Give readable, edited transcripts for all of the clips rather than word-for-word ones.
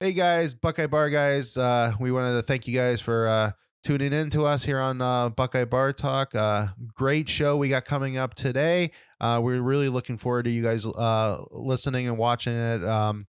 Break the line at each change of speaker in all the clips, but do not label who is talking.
Hey guys, Buckeye Bar Guys. We wanted to thank you guys for tuning in to us here on Buckeye Bar Talk. Great show we got coming up today. We're really looking forward to you guys listening and watching it.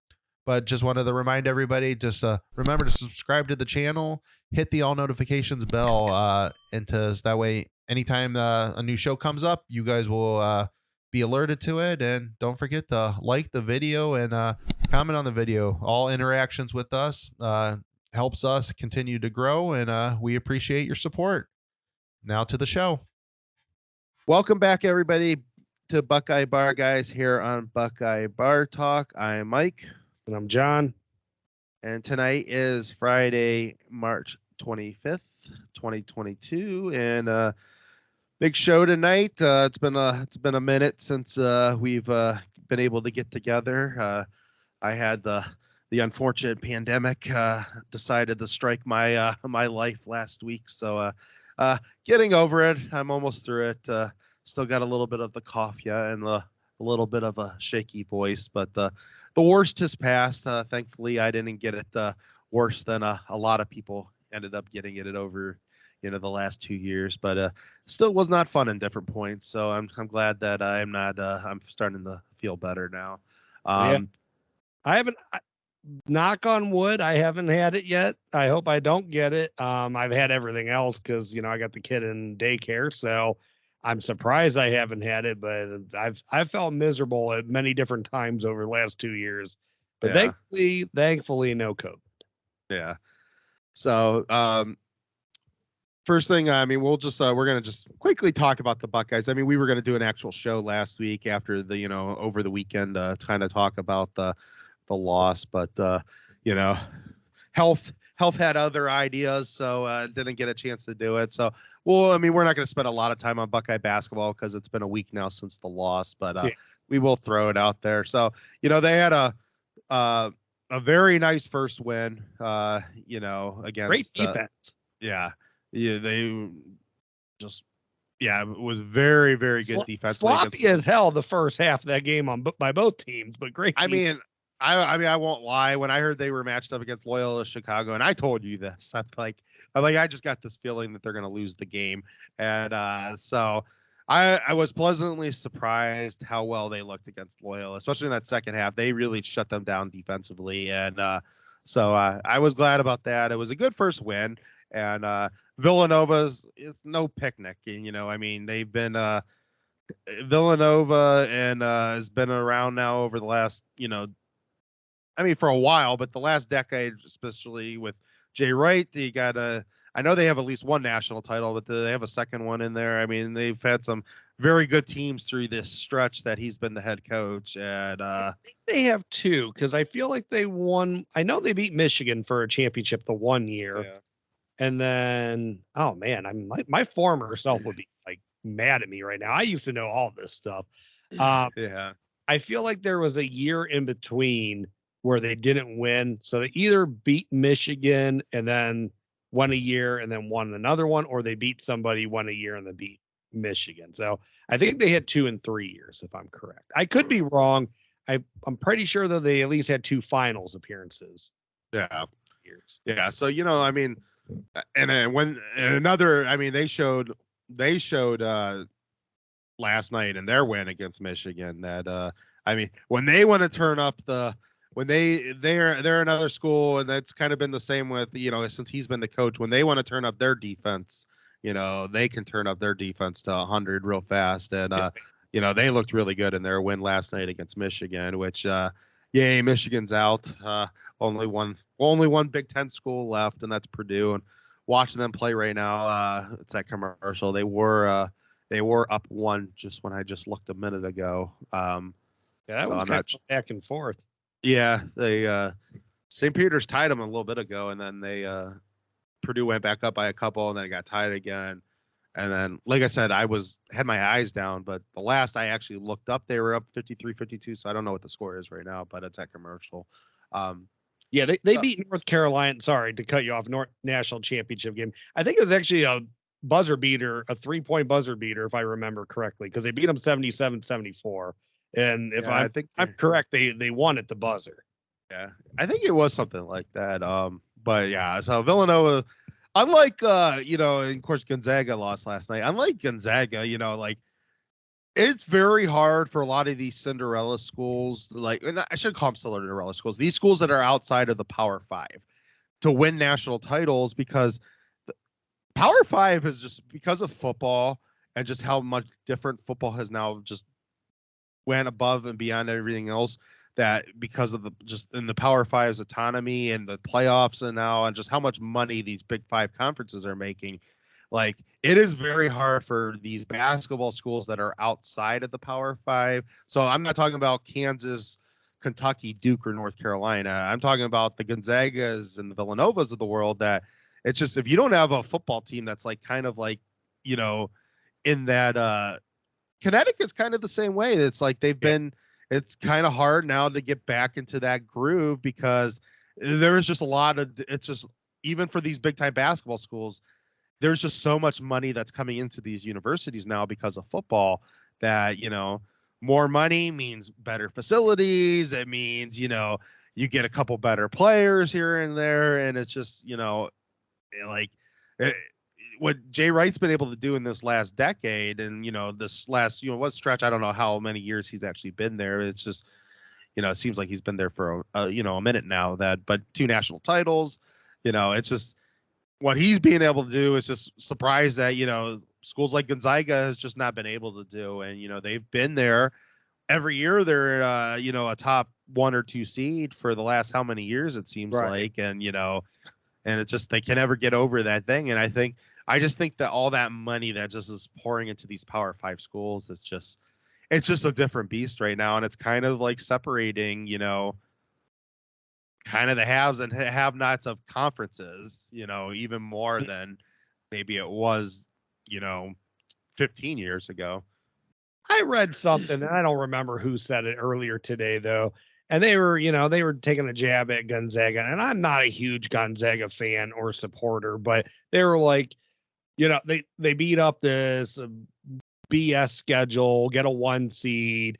But just wanted to remind everybody, just remember to subscribe to the channel, hit the all notifications bell, and that way, anytime a new show comes up, you guys will be alerted to it. And don't forget to like the video and comment on the video. All interactions with us helps us continue to grow, and we appreciate your support. Now to the show. Welcome back, everybody, to Buckeye Bar Guys here on Buckeye Bar Talk. I'm Mike.
And I'm John.
And tonight is Friday, March 25th, 2022. And big show tonight. It's been a minute since we've been able to get together. I had the unfortunate pandemic decided to strike my my life last week, so getting over it. I'm almost through it. Still got a little bit of the cough, yeah, and a little bit of a shaky voice, but the worst has passed. Thankfully, I didn't get it worse than a lot of people ended up getting it over, the last 2 years, but still was not fun in different points. So I'm glad that I'm not. I'm starting to feel better now.
Yeah. I haven't, knock on wood, I haven't had it yet. I hope I don't get it. I've had everything else because, I got the kid in daycare, so I'm surprised I haven't had it, but I've felt miserable at many different times over the last 2 years. But thankfully, no COVID.
Yeah. So, first thing, I mean, we're gonna just quickly talk about the Buckeyes. I mean, we were gonna do an actual show last week after the, over the weekend, kind of talk about the loss, but health had other ideas, so didn't get a chance to do it. So, well, I mean, we're not going to spend a lot of time on Buckeye basketball because it's been a week now since the loss, but we will throw it out there. So, they had a very nice first win, against
great defense.
Yeah, they just. Yeah, it was very, very good defense.
Sloppy as hell the first half of that game by both teams, but great.
I mean, I won't lie. When I heard they were matched up against Loyola Chicago, and I told you this, I'm like, I just got this feeling that they're going to lose the game, and so I was pleasantly surprised how well they looked against Loyola, especially in that second half. They really shut them down defensively, and so I was glad about that. It was a good first win, and Villanova's it's no picnic, and I mean, they've been Villanova and has been around now over the last, I mean, for a while, but the last decade, especially with Jay Wright, I know they have at least one national title, but they have a second one in there. I mean, they've had some very good teams through this stretch that he's been the head coach. And
I think they have two, because I feel like they won. I know they beat Michigan for a championship the one year.
Yeah.
And then, oh man, I'm my former self would be like mad at me right now. I used to know all this stuff.
Yeah.
I feel like there was a year in between where they didn't win. So they either beat Michigan and then won a year and then won another one, or they beat somebody, won a year, and then beat Michigan. So I think they had 2 and 3 years, if I'm correct. I could be wrong. I'm pretty sure that they at least had 2 finals appearances.
Yeah.
Years.
Yeah. So, I mean, and then I mean, they showed last night in their win against Michigan that, I mean, when they want to turn up when they're another school, and that's kind of been the same with, since he's been the coach, when they want to turn up their defense, they can turn up their defense to 100 real fast. And, they looked really good in their win last night against Michigan, which, yay, Michigan's out. Only one Big Ten school left, and that's Purdue. And watching them play right now, it's that commercial. They were up 1 just when I just looked a minute ago.
That was kind of back and forth.
Yeah, they St. Peter's tied them a little bit ago, and then Purdue went back up by a couple, and then it got tied again. And then, like I said, had my eyes down, but the last I actually looked up, they were up 53-52. So I don't know what the score is right now, but it's that commercial.
Yeah, they beat North Carolina. Sorry to cut you off. National championship game. I think it was actually a buzzer beater, a 3-point buzzer beater, if I remember correctly, because they beat them 77-74. And if I'm correct, they won at the buzzer.
Yeah, I think it was something like that. But yeah, so Villanova, unlike and of course Gonzaga lost last night. Unlike Gonzaga, like it's very hard for a lot of these Cinderella schools, like, and I should call them Cinderella schools, these schools that are outside of the Power Five, to win national titles, because the Power Five is just because of football and just how much different football has now just went above and beyond everything else, that because of the just in the Power Five's autonomy and the playoffs and now and just how much money these Big Five conferences are making, like it is very hard for these basketball schools that are outside of the Power Five. So I'm not talking about Kansas, Kentucky, Duke, or North Carolina. I'm talking about the Gonzagas and the Villanovas of the world, that it's just, if you don't have a football team that's like kind of like, in that Connecticut's kind of the same way. It's like they've been, it's kind of hard now to get back into that groove, because there is just a lot of, it's just, even for these big time basketball schools, there's just so much money that's coming into these universities now because of football, that, more money means better facilities. It means, you get a couple better players here and there. And it's just, like, it, what Jay Wright's been able to do in this last decade, and this last what stretch, I don't know how many years he's actually been there. It's just, it seems like he's been there for a minute now. But 2 national titles, it's just what he's being able to do is just surprised that schools like Gonzaga has just not been able to do. And they've been there every year. They're a top 1 or 2 seed for the last how many years, it seems like. And and it's just, they can never get over that thing. And I just think that all that money that just is pouring into these Power Five schools is just, it's just a different beast right now. And it's kind of like separating, kind of the haves and have-nots of conferences, even more than maybe it was, 15 years ago.
I read something, and I don't remember who said it earlier today, though. And they were taking a jab at Gonzaga. And I'm not a huge Gonzaga fan or supporter, but they were like, they beat up this BS schedule, get a 1 seed,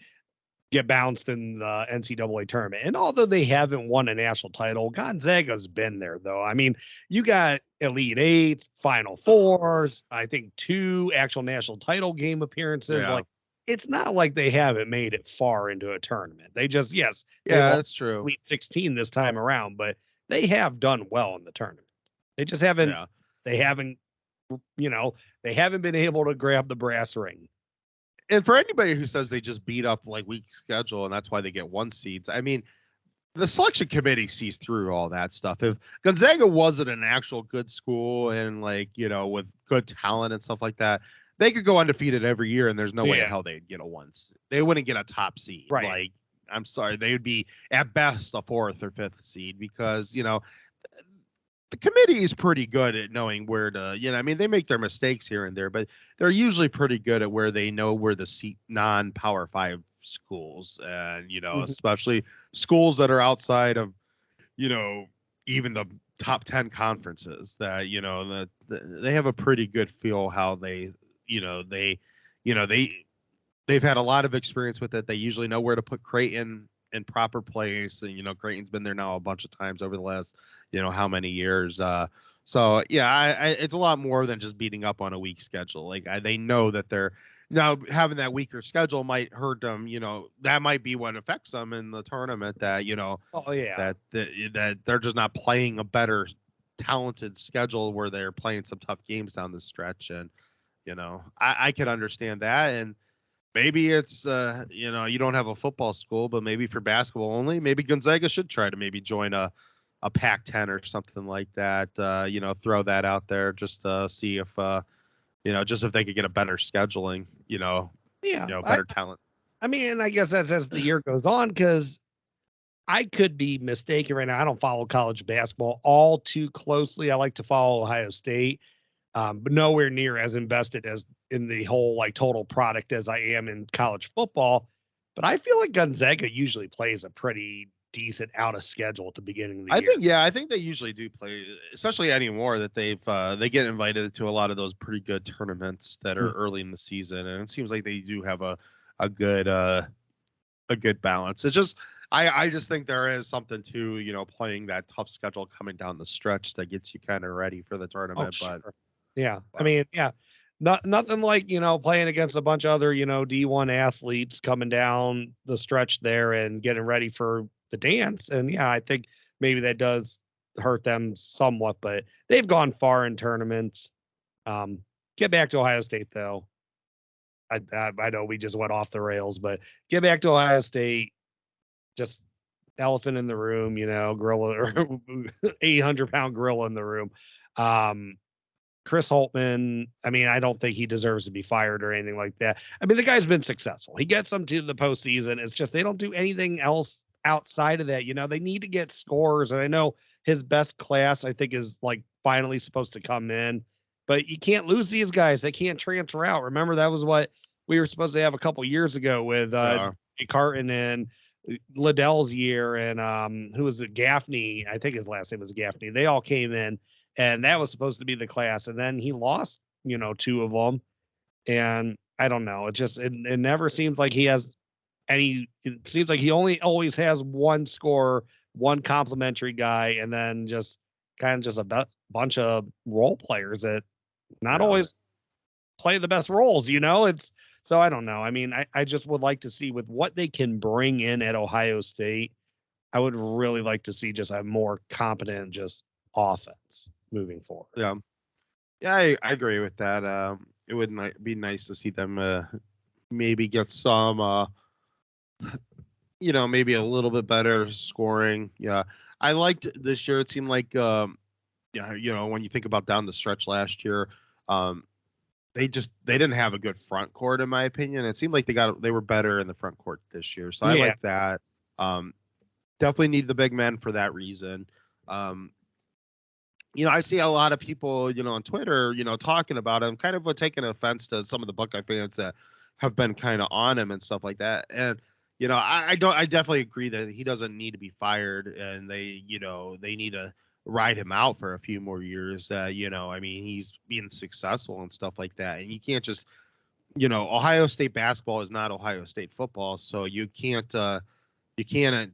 get bounced in the NCAA tournament. And although they haven't won a national title, Gonzaga's been there, though. I mean, you got Elite Eights, Final Fours, I think 2 actual national title game appearances.
Yeah.
Like, it's not like they haven't made it far into a tournament. They just, yes, they
Yeah,
lost
that's true.
Sweet 16 this time around, but they have done well in the tournament. They just haven't,
Yeah.
they haven't, they haven't been able to grab the brass ring.
And for anybody who says they just beat up like weak schedule and that's why they get 1 seeds, I mean, the selection committee sees through all that stuff. If Gonzaga wasn't an actual good school and like, with good talent and stuff like that, they could go undefeated every year and there's no way in hell they'd get a 1. They wouldn't get a top seed.
Right.
Like, I'm sorry, they would be at best a 4th or 5th seed, because, the committee is pretty good at knowing where to, I mean, they make their mistakes here and there, but they're usually pretty good at where they know where the non-Power Five schools, and, especially schools that are outside of, even the top 10 conferences, that, they have a pretty good feel how they, they've had a lot of experience with it. They usually know where to put Creighton in proper place. And, Creighton's been there now a bunch of times over the last, how many years. So yeah, it's a lot more than just beating up on a weak schedule. Like, they know that they're now having that weaker schedule might hurt them. That might be what affects them in the tournament, that,
Oh yeah,
that they're just not playing a better talented schedule where they're playing some tough games down the stretch. And, I can understand that. And maybe it's you don't have a football school, but maybe for basketball only, maybe Gonzaga should try to maybe join a Pac-10 or something like that. Throw that out there just to see if just if they could get a better scheduling, better talent.
I mean, I guess that's as the year goes on, because I could be mistaken right now. I don't follow college basketball all too closely. I like to follow Ohio State, but nowhere near as invested as in the whole like total product as I am in college football. But I feel like Gonzaga usually plays a pretty decent out of schedule at the beginning of the year.
I think they usually do play, especially anymore that they get invited to a lot of those pretty good tournaments that are early in the season, and it seems like they do have a good balance. It's just I just think there is something to, you know, playing that tough schedule coming down the stretch that gets you kind of ready for the tournament.
Sure.
But
Yeah. I mean, yeah. Nothing like, playing against a bunch of other, D1 athletes coming down the stretch there and getting ready for the dance. And yeah, I think maybe that does hurt them somewhat, but they've gone far in tournaments. Get back to Ohio State though. I know we just went off the rails, but get back to Ohio State. Just elephant in the room, gorilla or 800-pound gorilla in the room. Chris Holtmann, I mean, I don't think he deserves to be fired or anything like that. I mean, the guy's been successful. He gets them to the postseason. It's just they don't do anything else outside of that. They need to get scores. And I know his best class, I think, is like finally supposed to come in, but you can't lose these guys. They can't transfer out. Remember, that was what we were supposed to have a couple years ago with Carton and Liddell's year and who was it? Gaffney. I think his last name was Gaffney. They all came in. And that was supposed to be the class. And then he lost, two of them. And I don't know. It never seems like he has it seems like he always has one score, one complimentary guy, and then just kind of just a bunch of role players that not always play the best roles, It's so I don't know. I mean, I just would like to see with what they can bring in at Ohio State. I would really like to see just a more competent just offense moving forward.
Yeah, I agree with that. It would be nice to see them maybe get some, maybe a little bit better scoring. Yeah, I liked this year. It seemed like, when you think about down the stretch last year, they didn't have a good front court in my opinion. It seemed like they were better in the front court this year, so I like that. Definitely need the big men for that reason. I see a lot of people, on Twitter, talking about him, kind of taking offense to some of the Buckeye fans that have been kind of on him and stuff like that. And, I definitely agree that he doesn't need to be fired and they need to ride him out for a few more years. I mean, he's being successful and stuff like that. And you can't just, Ohio State basketball is not Ohio State football. So you can't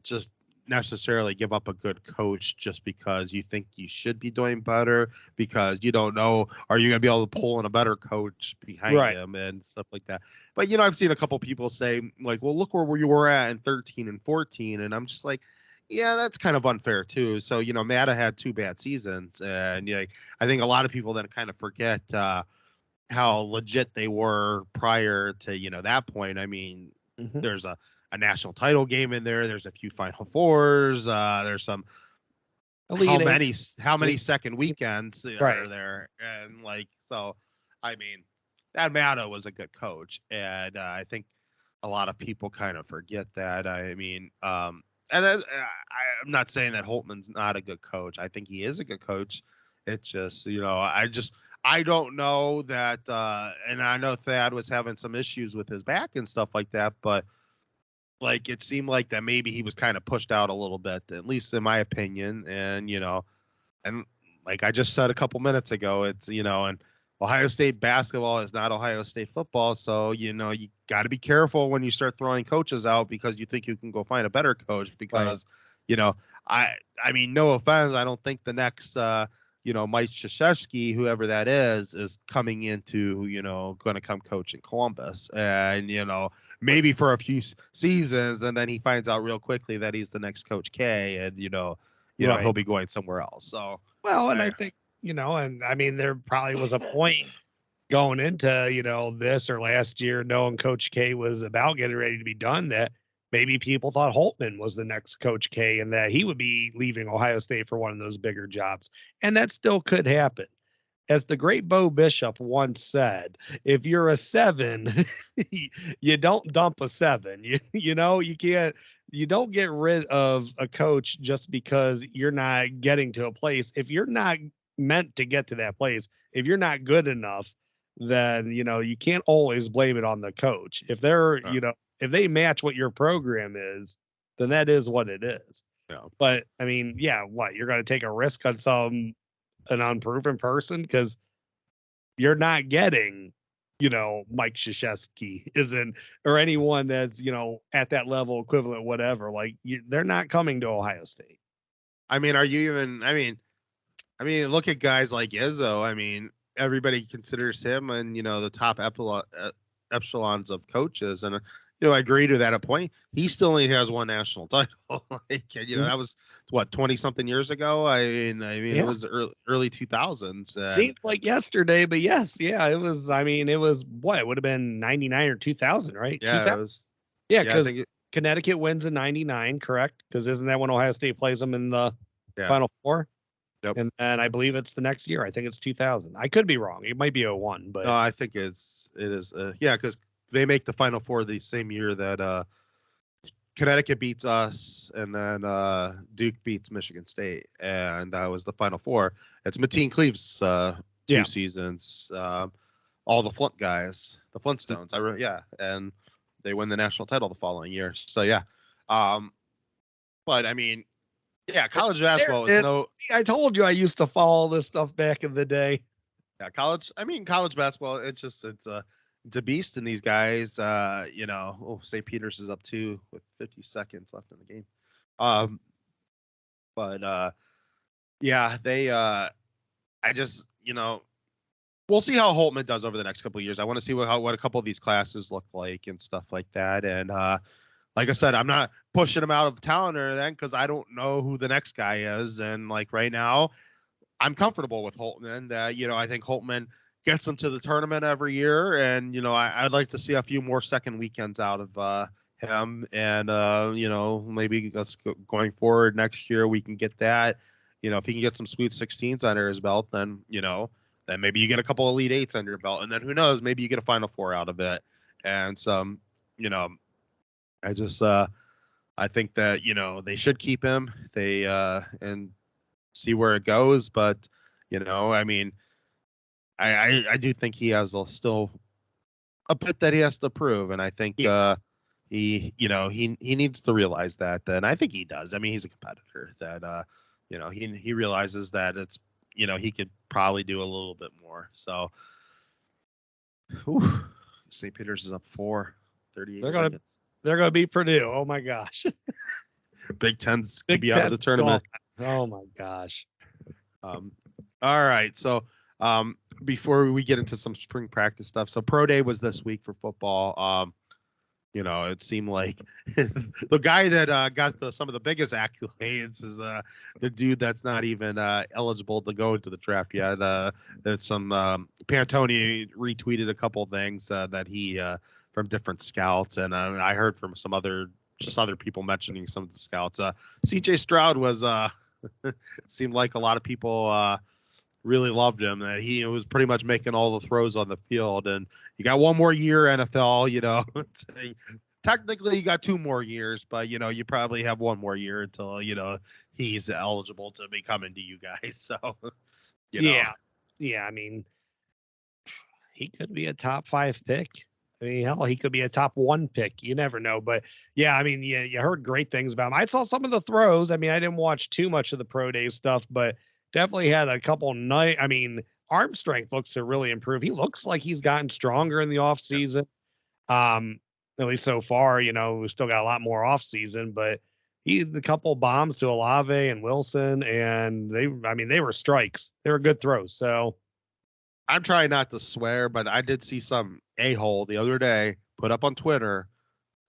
just necessarily give up a good coach just because you think you should be doing better, because you don't know, are you going to be able to pull in a better coach behind him and stuff like that. But, I've seen a couple people say like, well, look where you were at in 13 and 14. And I'm just like, yeah, that's kind of unfair too. So, Matta had 2 bad seasons and I think a lot of people then kind of forget how legit they were prior to, that point. I mean, there's a national title game in there. There's a few Final Fours. There's some how many second weekends are there, and so. I mean, that Matta was a good coach, and I think a lot of people kind of forget that. I mean, and I'm not saying that Holtmann's not a good coach. I think he is a good coach. It's just I don't know that, and I know Thad was having some issues with his back and stuff like that, but. Like it seemed like that maybe he was kind of pushed out a little bit, at least in my opinion. And and like I just said a couple minutes ago, it's and Ohio State basketball is not Ohio State football, so you got to be careful when you start throwing coaches out because you think you can go find a better coach. Because I mean, no offense, I don't think the next Mike Krzyzewski, whoever that is coming into going to come coach in Columbus, and maybe for a few seasons, and then he finds out real quickly that he's the next Coach K, and he'll be going somewhere else. So
and I think and I mean there probably was a point going into this or last year, knowing Coach K was about getting ready to be done, that maybe people thought Holtmann was the next Coach K and that he would be leaving Ohio State for one of those bigger jobs, and that still could happen. As the great Bo Bishop once said, if you're a 7, you don't dump a 7. You don't get rid of a coach just because you're not getting to a place. If you're not meant to get to that place, if you're not good enough, then you can't always blame it on the coach. If they're, if they match what your program is, then that is what it is.
Yeah.
But I mean, what, you're going to take a risk on an unproven person because you're not getting Mike Krzyzewski isn't, or anyone that's, at that level equivalent, whatever. Like they're not coming to Ohio State.
I mean, are you even? I mean, look at guys like Izzo. I mean, everybody considers him and the top echelons of coaches, and I agree to that a point. He still only has one national title. That was what 20-something years ago. I mean,
Yeah.
it was early 2000s.
Seems like yesterday, but yes, yeah, it was. I mean, it was what it would have been 99 or 2000, right?
Yeah,
2000?
it was.
Yeah,
I
because
think
Connecticut wins in 99, correct? Because isn't that when Ohio State plays them in the Final Four?
Yep.
And I believe it's the next year. I think it's 2000. I could be wrong. It might be 01, but
no, I think it is. Because they make the Final Four the same year that Connecticut beats us, and then Duke beats Michigan State, and that was the Final Four. It's Mateen Cleave's two seasons. All the Flint guys, the Flintstones. And they win the national title the following year. So yeah, but I mean, yeah, college basketball is no.
See, I told you I used to follow this stuff back in the day.
Yeah, college basketball. It's a beast, and these guys, St. Peter's is up 2 with 50 seconds left in the game. Yeah, they. I just, we'll see how Holtmann does over the next couple of years. I want to see what a couple of these classes look like and stuff like that. And like I said, I'm not pushing him out of town or anything because I don't know who the next guy is. And like right now, I'm comfortable with Holtmann. I think Holtmann gets them to the tournament every year, and I'd like to see a few more second weekends out of him. And maybe going forward next year we can get that. If he can get some Sweet 16s under his belt, then then maybe you get a couple Elite Eights under your belt, and then who knows, maybe you get a Final Four out of it. And some, I just I think that they should keep him. They and see where it goes, but I mean, I do think he has still a bit that he has to prove, and I think he needs to realize that, and I think he does. I mean, he's a competitor that he realizes that it's he could probably do a little bit more. So St. Peter's is up 38 seconds.
They're gonna beat Purdue. Oh my gosh.
Big Ten's could be out of the tournament.
Oh my gosh.
All right. So before we get into some spring practice stuff, so Pro Day was this week for football. It seemed like the guy that got some of the biggest accolades is the dude that's not even eligible to go into the draft yet. There's some Pantone retweeted a couple things that he from different scouts, and I heard from some other people mentioning some of the scouts. CJ Stroud was seemed like a lot of people really loved him, that he was pretty much making all the throws on the field. And you got one more year NFL, technically you got 2 more years, but you probably have 1 more year until he's eligible to be coming to you guys. So
yeah, I mean, he could be a top 5 pick. I mean, hell, he could be a top 1 pick. You never know. But yeah, I mean, you heard great things about him. I saw some of the throws. I mean, I didn't watch too much of the Pro Day stuff, but definitely had a couple arm strength looks to really improve. He looks like he's gotten stronger in the off season. At least so far, we still got a lot more off season, but a couple bombs to Olave and Wilson, and they were strikes. They were good throws. So
I'm trying not to swear, but I did see some a-hole the other day put up on Twitter.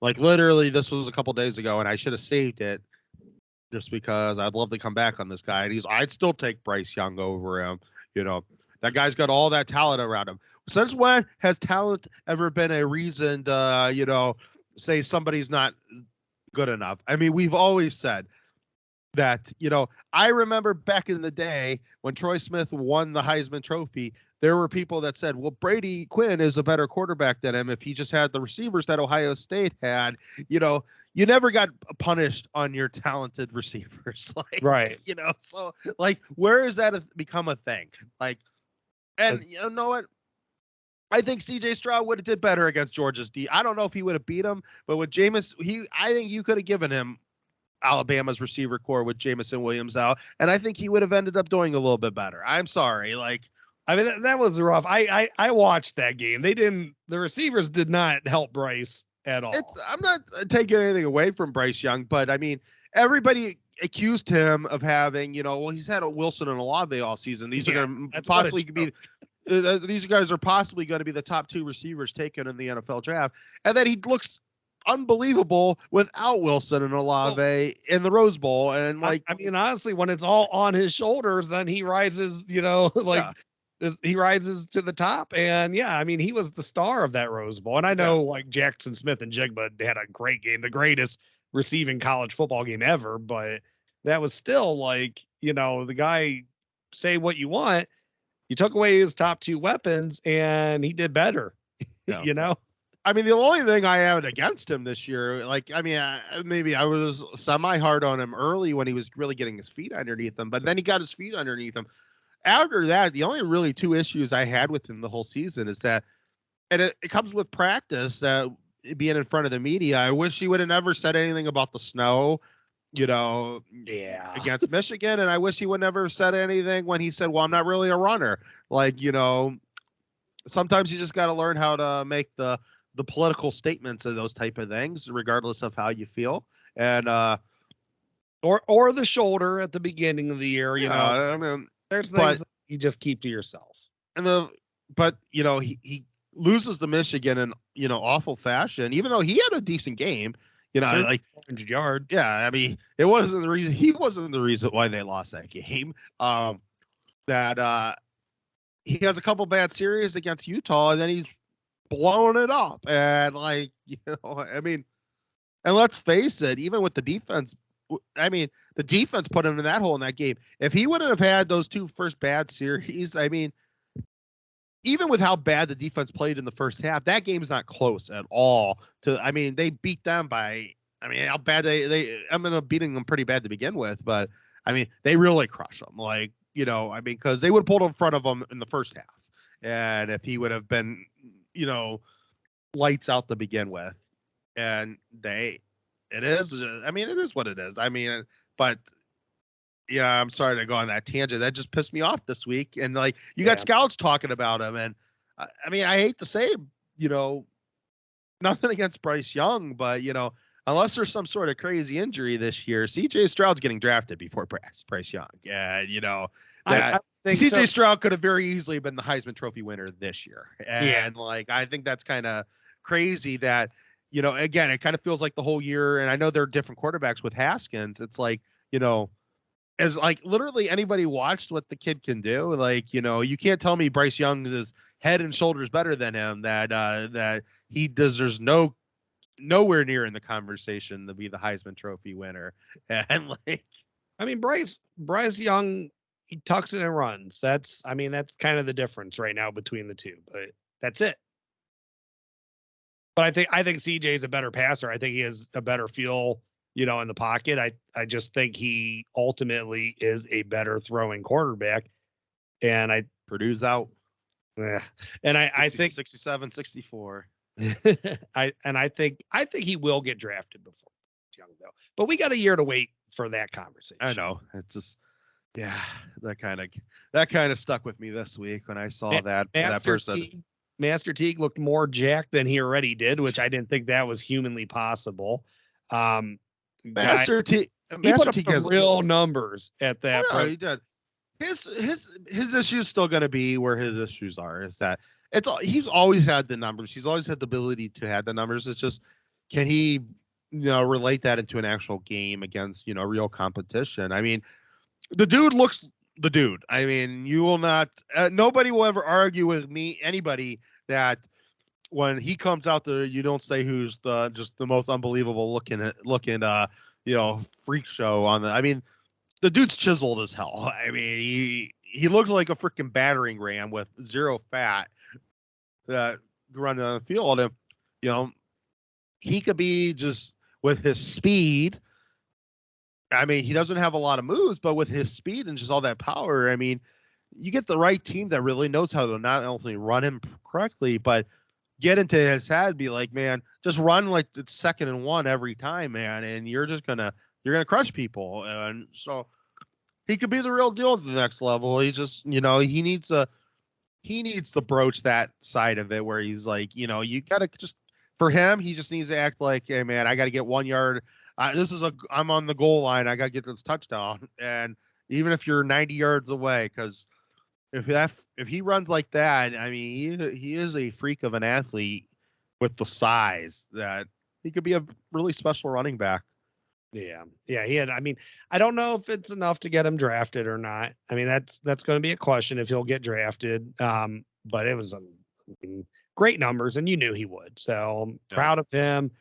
Like literally this was a couple days ago, and I should have saved it just because I'd love to come back on this guy. And I'd still take Bryce Young over him. That guy's got all that talent around him. Since when has talent ever been a reason to, say somebody's not good enough? I mean, we've always said that, I remember back in the day when Troy Smith won the Heisman Trophy, there were people that said, well, Brady Quinn is a better quarterback than him if he just had the receivers that Ohio State had. You never got punished on your talented receivers.
Right.
So where has that become a thing? And you know what? I think CJ Stroud would have did better against Georgia's D. I don't know if he would have beat him, but with Jameis, I think you could have given him Alabama's receiver core with Jamison Williams out, and I think he would have ended up doing a little bit better. I'm sorry,
I mean, that was rough. I watched that game. The receivers did not help Bryce at all.
I'm not taking anything away from Bryce Young, but I mean, everybody accused him of having, he's had a Wilson and Olave all season. These are going to possibly be, these guys are possibly going to be the top 2 receivers taken in the NFL draft. And then he looks unbelievable without Wilson and Olave in the Rose Bowl. And I
mean, honestly, when it's all on his shoulders, then he rises, he rises to the top. And yeah, I mean, he was the star of that Rose Bowl. And I know like Jackson Smith and Jigba had a great game, the greatest receiving college football game ever, but that was still like, the guy, say what you want, you took away his top 2 weapons and he did better.
I mean, the only thing I had against him this year, maybe I was semi-hard on him early when he was really getting his feet underneath him, but then he got his feet underneath him. After that, the only really 2 issues I had with him the whole season is that, and it comes with practice, that being in front of the media, I wish he would have never said anything about the snow, against Michigan. And I wish he would never have said anything when he said, well, I'm not really a runner. Sometimes you just got to learn how to make the political statements of those type of things, regardless of how you feel. And,
or the shoulder at the beginning of the year,
I mean,
there's things that you just keep to yourself.
But he loses to Michigan in, awful fashion, even though he had a decent game,
100 yards.
Yeah. I mean, he wasn't the reason why they lost that game. He has a couple bad series against Utah, and then he's blowing it up. And I mean, and let's face it, even with the defense, I mean, the defense put him in that hole in that game. If he wouldn't have had those 2 first bad series, I mean, even with how bad the defense played in the first half, that game's not close at all. They beat them by, how bad they ended up beating them pretty bad to begin with, but I mean, they really crushed them. Because they would have pulled in front of them in the first half. And if he would have been, lights out to begin with, and it is what it is. But yeah, I'm sorry to go on that tangent. That just pissed me off this week. And you got scouts talking about him. And I hate to say, nothing against Bryce Young, but unless there's some sort of crazy injury this year, CJ Stroud's getting drafted before Bryce Young. And I think CJ Stroud could have very easily been the Heisman Trophy winner this year. And I think that's kind of crazy that, again, it kind of feels like the whole year. And I know there are different quarterbacks with Haskins. It's as literally anybody watched what the kid can do. You can't tell me Bryce Young is head and shoulders better than him, that he deserves nowhere near in the conversation to be the Heisman Trophy winner. And
Bryce Young, he tucks it and runs. That's kind of the difference right now between the 2, but that's it. But I think CJ is a better passer. I think he has a better feel, in the pocket. I just think he ultimately is a better throwing quarterback. And
Purdue's out.
Yeah. And I think
67, 64.
I think he will get drafted before Young, though. But we got a year to wait for that conversation.
I know. It's just, that kind of stuck with me this week when I saw that person.
Master Teague looked more jacked than he already did, which I didn't think that was humanly possible.
Master Teague
has real numbers at that.
No, he did. His issue's still going to be where his issues are. Is that he's always had the numbers. He's always had the ability to have the numbers. It's just, can he, relate that into an actual game against, real competition? I mean, the dude looks the dude. I mean, you will not, nobody will ever argue with anybody that when he comes out there, you don't say who's just the most unbelievable looking, freak show on the, I mean, the dude's chiseled as hell. I mean, he looks like a freaking battering ram with zero fat that running on the field. And, he could be just with his speed. I mean, he doesn't have a lot of moves, but with his speed and just all that power, I mean, you get the right team that really knows how to not only run him correctly, but get into his head, be like, man, just run like it's 2nd and 1 every time, man. And you're going to crush people. And so he could be the real deal at the next level. He just, he needs to he needs to broach that side of it where he's like, you know, you got to just, for him, he just needs to act like, hey, man, I got to get 1 yard. I'm on the goal line. I got to get this touchdown. And even if you're 90 yards away, because if he runs like that, I mean, he is a freak of an athlete with the size that he could be a really special running back.
Yeah. He had, I mean, I don't know if it's enough to get him drafted or not. I mean, that's going to be a question if he'll get drafted. But it was great numbers, and you knew he would. So I'm proud of him.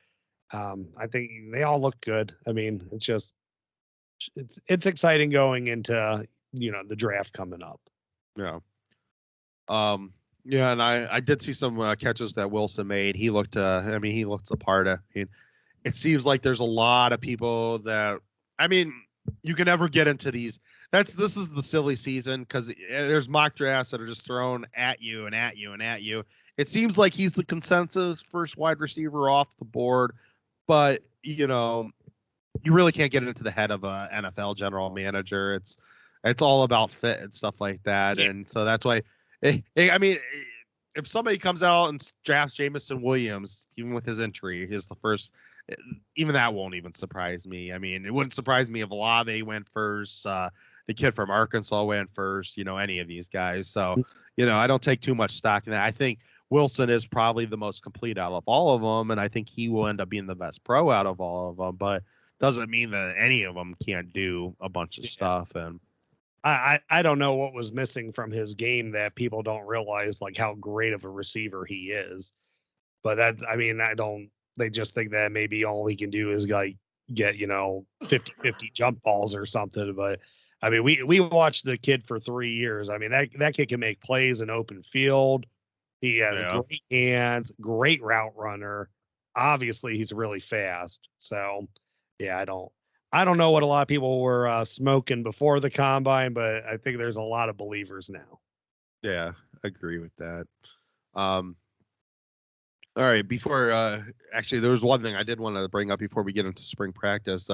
I think they all look good. I mean, it's exciting going into, the draft coming up.
Yeah. Yeah, and I did see some catches that Wilson made. He looked he looked the part. It seems like there's a lot of people that, I mean, you can never get into these. This is the silly season because there's mock drafts that are just thrown at you and at you and at you. It seems like he's the consensus first wide receiver off the board, but you really can't get into the head of a NFL general manager. It's all about fit and stuff like that, and so that's why. I mean, if somebody comes out and drafts Jamison Williams, even with his injury, is the first. Even that won't even surprise me. I mean, it wouldn't surprise me if Olave went first, the kid from Arkansas went first, any of these guys. So, I don't take too much stock in that. I think Wilson is probably the most complete out of all of them, and I think he will end up being the best pro out of all of them, but doesn't mean that any of them can't do a bunch of stuff. And
I don't know what was missing from his game that people don't realize, like how great of a receiver he is. But they just think that maybe all he can do is like get, 50-50 jump balls or something. But I mean, we watched the kid for 3 years. I mean, that kid can make plays in open field. He has great hands, great route runner. Obviously, he's really fast. So, yeah, I don't know what a lot of people were smoking before the combine, but I think there's a lot of believers now.
Yeah, I agree with that. All right, before actually, there was one thing I did want to bring up before we get into spring practice.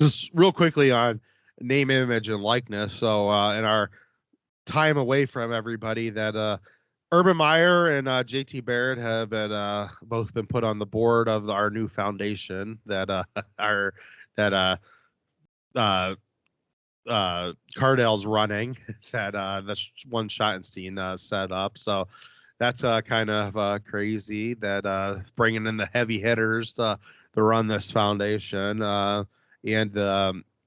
Just real quickly on name, image, and likeness. So in our time away from everybody, that Urban Meyer and JT Barrett have been both been put on the board of our new foundation that Cardell's running that's one Schottenstein set up. So that's kind of crazy that bringing in the heavy hitters to run this foundation and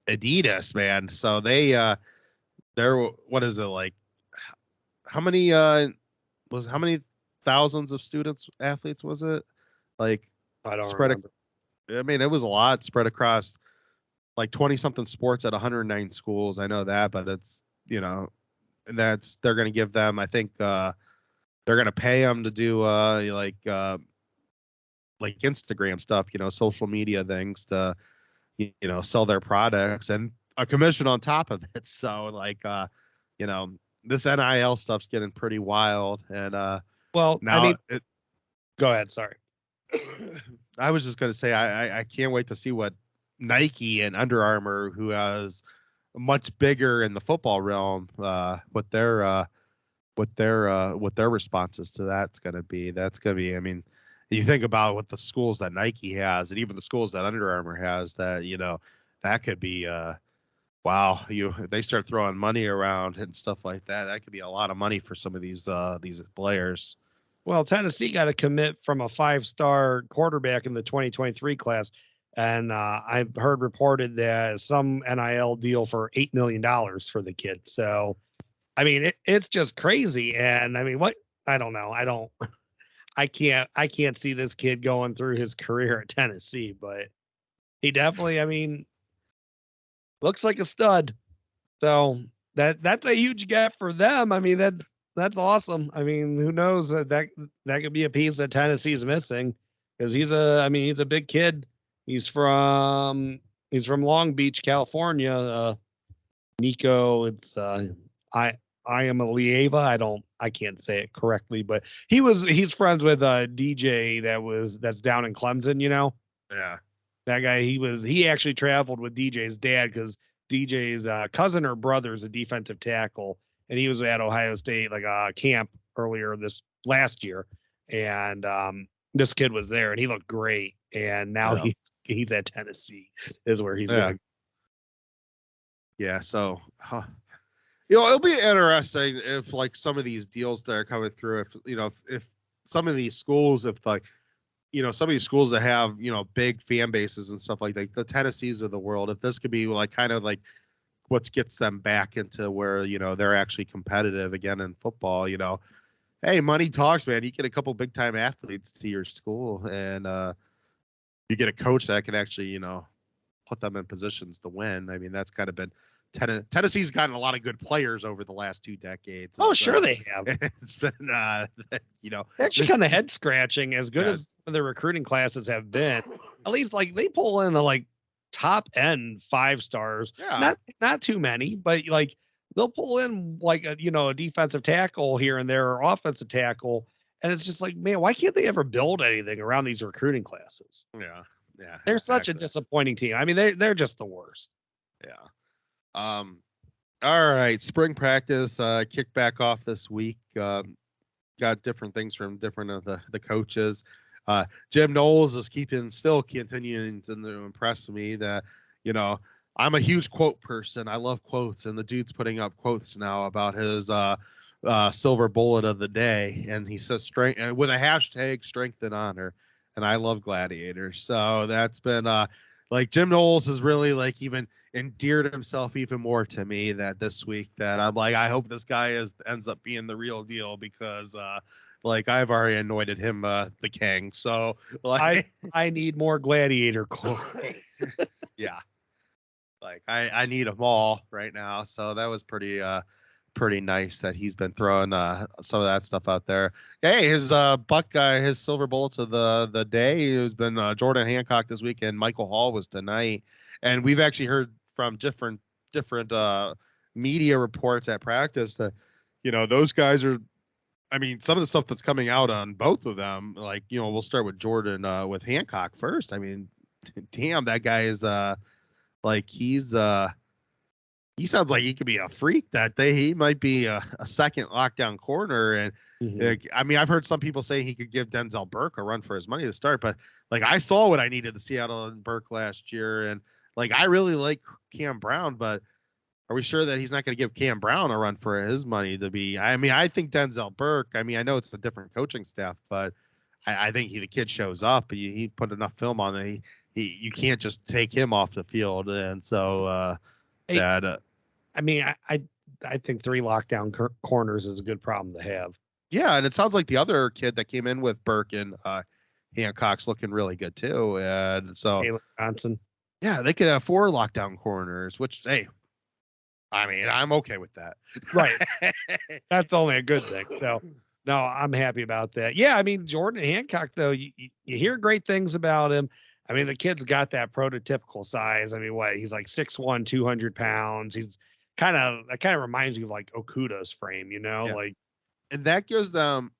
Adidas, man. So they're what is it like? How many thousands of students, athletes was it? Like
I don't remember.
I mean, it was a lot spread across like 20 something sports at 109 schools. I know that, but it's, they're going to give them, I think, they're going to pay them to do like Instagram stuff, social media things to, sell their products and a commission on top of it. So like, this NIL stuff's getting pretty wild. And
well,
now
go ahead. Sorry.
I was just going to say, I can't wait to see what Nike and Under Armour, who has much bigger in the football realm, what their responses to that's going to be. That's going to be, I mean, you think about what the schools that Nike has and even the schools that Under Armour has, that, that could be, wow, if they start throwing money around and stuff like that, that could be a lot of money for some of these players.
Well, Tennessee got a commit from a 5-star quarterback in the 2023 class. And I've heard reported that some NIL deal for $8 million for the kid. So, I mean, it's just crazy. And I mean, I don't know. I can't see this kid going through his career at Tennessee, but he definitely, I mean, looks like a stud. So that's a huge gap for them. I mean, that's awesome. I mean, who knows that could be a piece that Tennessee's missing, because he's a big kid. He's from Long Beach, California. Nico, it's I am a Lieva. I can't say it correctly, but he's friends with DJ that's down in Clemson,
Yeah.
That guy, he actually traveled with DJ's dad, because DJ's cousin or brother is a defensive tackle, and he was at Ohio State, like camp earlier this last year, and this kid was there, and he looked great. And now he's at Tennessee, is where he's going.
Yeah. So, it'll be interesting if like some of these deals that are coming through, if some of these schools, if like, some of these schools that have, big fan bases and stuff like that, the Tennessees of the world, if this could be like kind of like what gets them back into where, they're actually competitive again in football, hey, money talks, man. You get a couple big time athletes to your school, and you get a coach that can actually, put them in positions to win. I mean, that's kind of been Tennessee's gotten a lot of good players over the last 2 decades.
Oh, sure they have.
It's been,
actually kind of head scratching. As good as the recruiting classes have been, at least like they pull in the like top end 5 stars.
Yeah.
Not too many, but like they'll pull in like a defensive tackle here and there or offensive tackle, and it's just like, man, why can't they ever build anything around these recruiting classes?
Yeah.
They're such a disappointing team. I mean, they're just the worst.
Yeah. All right. Spring practice kicked back off this week. Got different things from different of the coaches. Jim Knowles is still continuing to impress me that, I'm a huge quote person. I love quotes, and the dude's putting up quotes now about his silver bullet of the day. And he says strength, and with a hashtag strength and honor. And I love gladiators. So that's been like Jim Knowles has really like even endeared himself even more to me that this week that I'm like, I hope this guy ends up being the real deal, because like I've already anointed him the king. So like
I need more gladiator quotes.
Yeah. Like I need them all right now. So that was pretty nice that he's been throwing some of that stuff out there. Hey, his Buckeye, his silver bullets of the day has been Jordan Hancock this week, and Michael Hall was tonight. And we've actually heard from different media reports at practice that those guys are. I mean, some of the stuff that's coming out on both of them, like we'll start with Jordan with Hancock first. I mean, damn, that guy is like he sounds like he could be a freak that day. He might be a second lockdown corner. And I mean, I've heard some people say he could give Denzel Burke a run for his money to start, but like I saw what I needed to see out of Burke last year. And like, I really like Cam Brown, but are we sure that he's not going to give Cam Brown a run for his money to be? I mean, I think Denzel Burke, I mean, I know it's a different coaching staff, but I think the kid shows up. He put enough film on it. You can't just take him off the field. And so
I mean, I think 3 lockdown corners is a good problem to have.
Yeah, and it sounds like the other kid that came in with Burke and Hancock's looking really good too. And so
Taylor Johnson.
Yeah, they could have 4 lockdown corners, which, hey, I mean, I'm okay with that.
Right. That's only a good thing. So, no, I'm happy about that. Yeah, I mean, Jordan Hancock, though, you hear great things about him. I mean, the kid's got that prototypical size. I mean, he's like 6'1", 200 pounds. He's that kind of reminds you of like Okuda's frame,
Yeah.
like.
And that gives them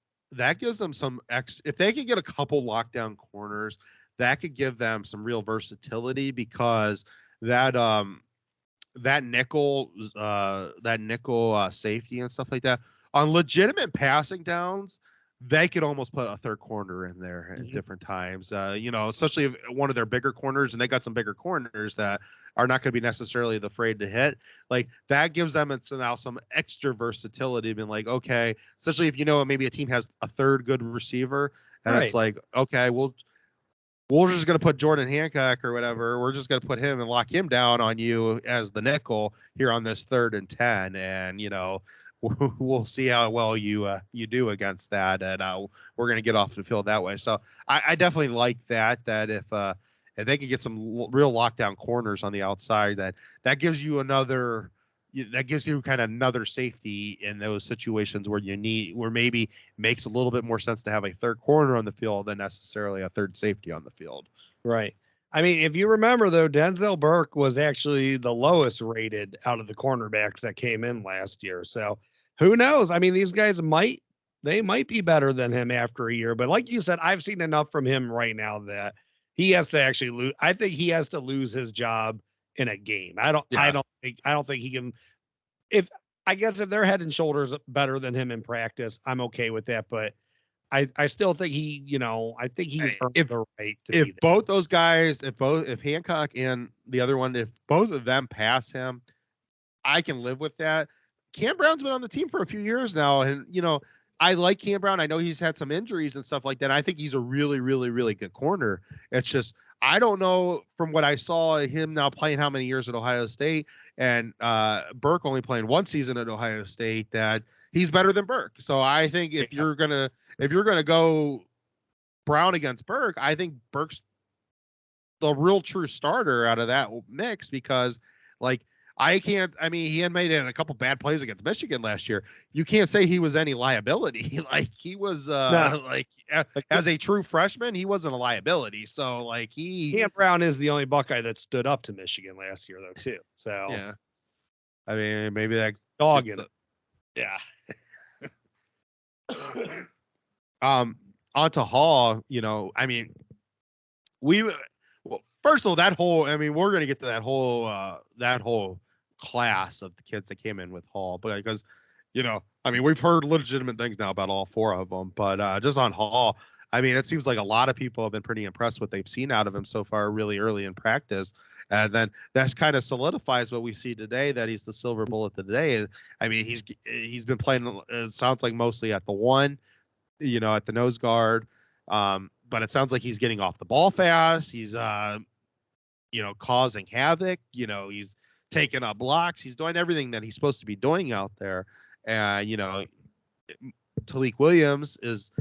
some extra. If they can get a couple lockdown corners, that could give them some real versatility, because that nickel safety and stuff like that on legitimate passing downs, they could almost put a third corner in there at different times. Especially if one of their bigger corners, and they got some bigger corners that are not going to be necessarily afraid to hit. Like that gives them now some extra versatility. Being like, okay, especially if maybe a team has a third good receiver, and It's like, okay, we're just going to put Jordan Hancock or whatever. We're just going to put him and lock him down on you as the nickel here on this 3rd and 10. And, we'll see how well you do against that. And we're going to get off the field that way. So I definitely like that if they can get some real lockdown corners on the outside, that gives you kind of another safety in those situations where maybe makes a little bit more sense to have a third corner on the field than necessarily a third safety on the field.
Right. I mean, if you remember, though, Denzel Burke was actually the lowest rated out of the cornerbacks that came in last year. So who knows? I mean, these guys might be better than him after a year. But like you said, I've seen enough from him right now that he has to actually lose. I think he has to lose his job in a game. I don't think he can. If I guess if they're head and shoulders better than him in practice, I'm okay with that. But I still think I think he's earned
If
the right to
if
be there.
both those guys, if Hancock and the other one, if both of them pass him, I can live with that. Cam Brown's been on the team for a few years now, and I like Cam Brown. I know he's had some injuries and stuff like that. I think he's a really, really, really good corner. It's just I don't know from what I saw him now playing how many years at Ohio State and Burke only playing one season at Ohio State that he's better than Burke. So I think if you're gonna go Brown against Burke, I think Burke's the real true starter out of that mix because like I mean, he had made a couple bad plays against Michigan last year. You can't say he was any liability. Like he was as a true freshman, he wasn't a liability. So like
Cam Brown is the only Buckeye that stood up to Michigan last year though too. So
yeah. I mean, maybe that's
dog in it.
Yeah. Onto Hall, I mean, first of all, we're going to get to that whole class of the kids that came in with Hall, but because, we've heard legitimate things now about all four of them, but just on Hall, I mean, it seems like a lot of people have been pretty impressed with what they've seen out of him so far really early in practice. And then that's kind of solidifies what we see today, that he's the silver bullet today. And I mean, he's been playing, it sounds like mostly at the one, at the nose guard. But it sounds like he's getting off the ball fast. He's, causing havoc. He's taking up blocks. He's doing everything that he's supposed to be doing out there. And, Talik Williams is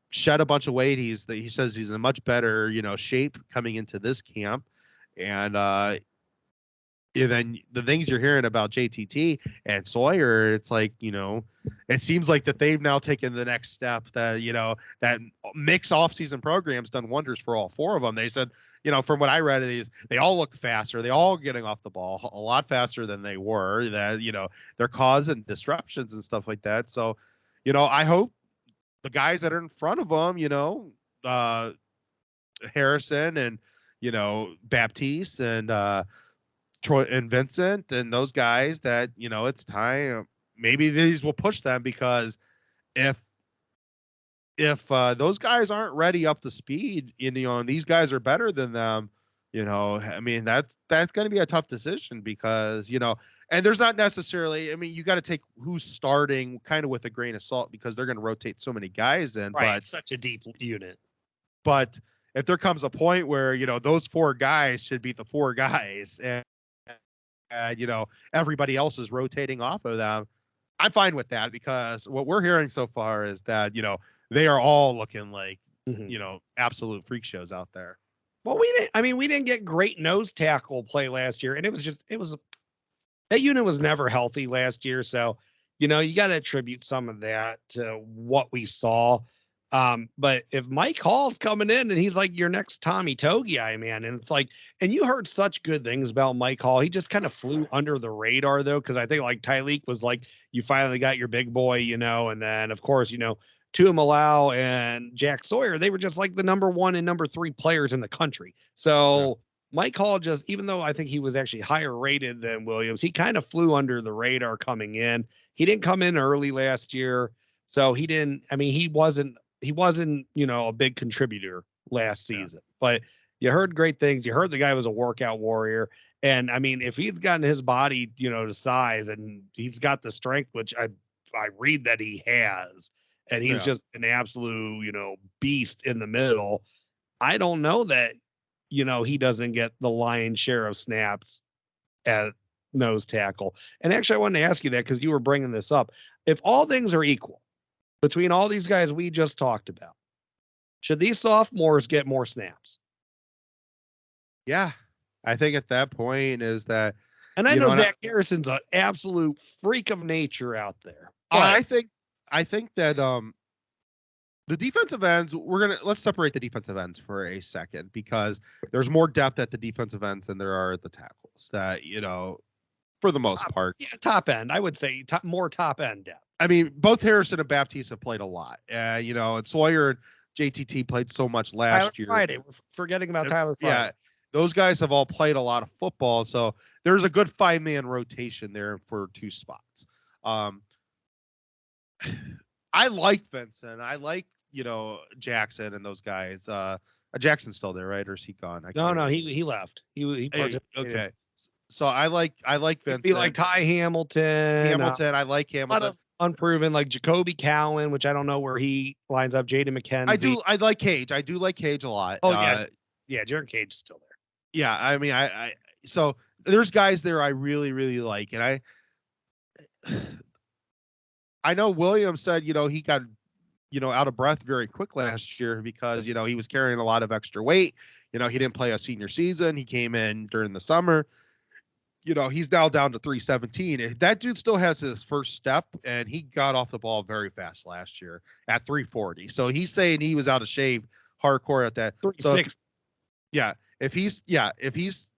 shed a bunch of weight. He says he's in a much better, shape coming into this camp. And then the things you're hearing about JTT and Sawyer, it's like, it seems like that they've now taken the next step, that, that mix off-season program's done wonders for all four of them. They said, from what I read, they all look faster. They all getting off the ball a lot faster than they were, that, they're causing disruptions and stuff like that. So, I hope the guys that are in front of them, Harrison and, Baptiste and Troy and Vincent and those guys, that, it's time. Maybe these will push them, because if those guys aren't ready up to speed, and these guys are better than them, I mean, that's going to be a tough decision, because, and there's not necessarily, I mean, you got to take who's starting kind of with a grain of salt, because they're going to rotate so many guys in.
Right,
but
such a deep unit.
But if there comes a point where, those four guys should beat the four guys, and everybody else is rotating off of them, I'm fine with that, because what we're hearing so far is that, they are all looking like, absolute freak shows out there.
Well, we didn't get great nose tackle play last year, and that unit was never healthy last year. So, you got to attribute some of that to what we saw. But if Mike Hall's coming in and he's like your next Tommy Togiai, man, and it's like, and you heard such good things about Mike Hall. He just kind of flew under the radar though, because I think like Tyleek was like, you finally got your big boy, and then of course, Tua Malau and Jack Sawyer, they were just like the number 1 and number 3 players in the country. So Mike Hall, just, even though I think he was actually higher rated than Williams, he kind of flew under the radar coming in. He didn't come in early last year, so he wasn't, a big contributor last season, but you heard great things. You heard the guy was a workout warrior. And I mean, if he's gotten his body, to size, and he's got the strength, which I read that he has, and he's just an absolute, beast in the middle. I don't know that, he doesn't get the lion's share of snaps at nose tackle. And actually, I wanted to ask you that, because you were bringing this up. If all things are equal between all these guys we just talked about, should these sophomores get more snaps?
Yeah, I think at that point is that,
and I know Zach Harrison's an absolute freak of nature out there.
I think that the defensive ends, let's separate the defensive ends for a second, because there's more depth at the defensive ends than there are at the tackles. That, for the most part.
Yeah, top end. I would say more top end depth.
I mean, both Harrison and Baptiste have played a lot. And Sawyer and JTT played so much last year.
Friday. We're forgetting about Tyler Friday.
Yeah, those guys have all played a lot of football. So there's a good 5-man rotation there for 2 spots. I like Vincent. I like, Jackson and those guys. Jackson's still there, right? Or is he gone? I can't
No,
remember.
he left. He
Hey,
participated.
okay. So I like
It'd be like
Vincent.
Ty Hamilton.
Hamilton. I like
A lot
Hamilton.
of unproven, like Jacoby Cowan, which I don't know where he lines up. Jaden McKenzie.
I like Cage. I do like Cage a lot.
Oh yeah, Jared Cage is still there.
Yeah. I mean, so there's guys there I really, really like, and I know Williams said, he got, out of breath very quick last year because, he was carrying a lot of extra weight. He didn't play a senior season. He came in during the summer. He's now down to 317. That dude still has his first step, and he got off the ball very fast last year at 340. So he's saying he was out of shape hardcore at that.
36.
So if he's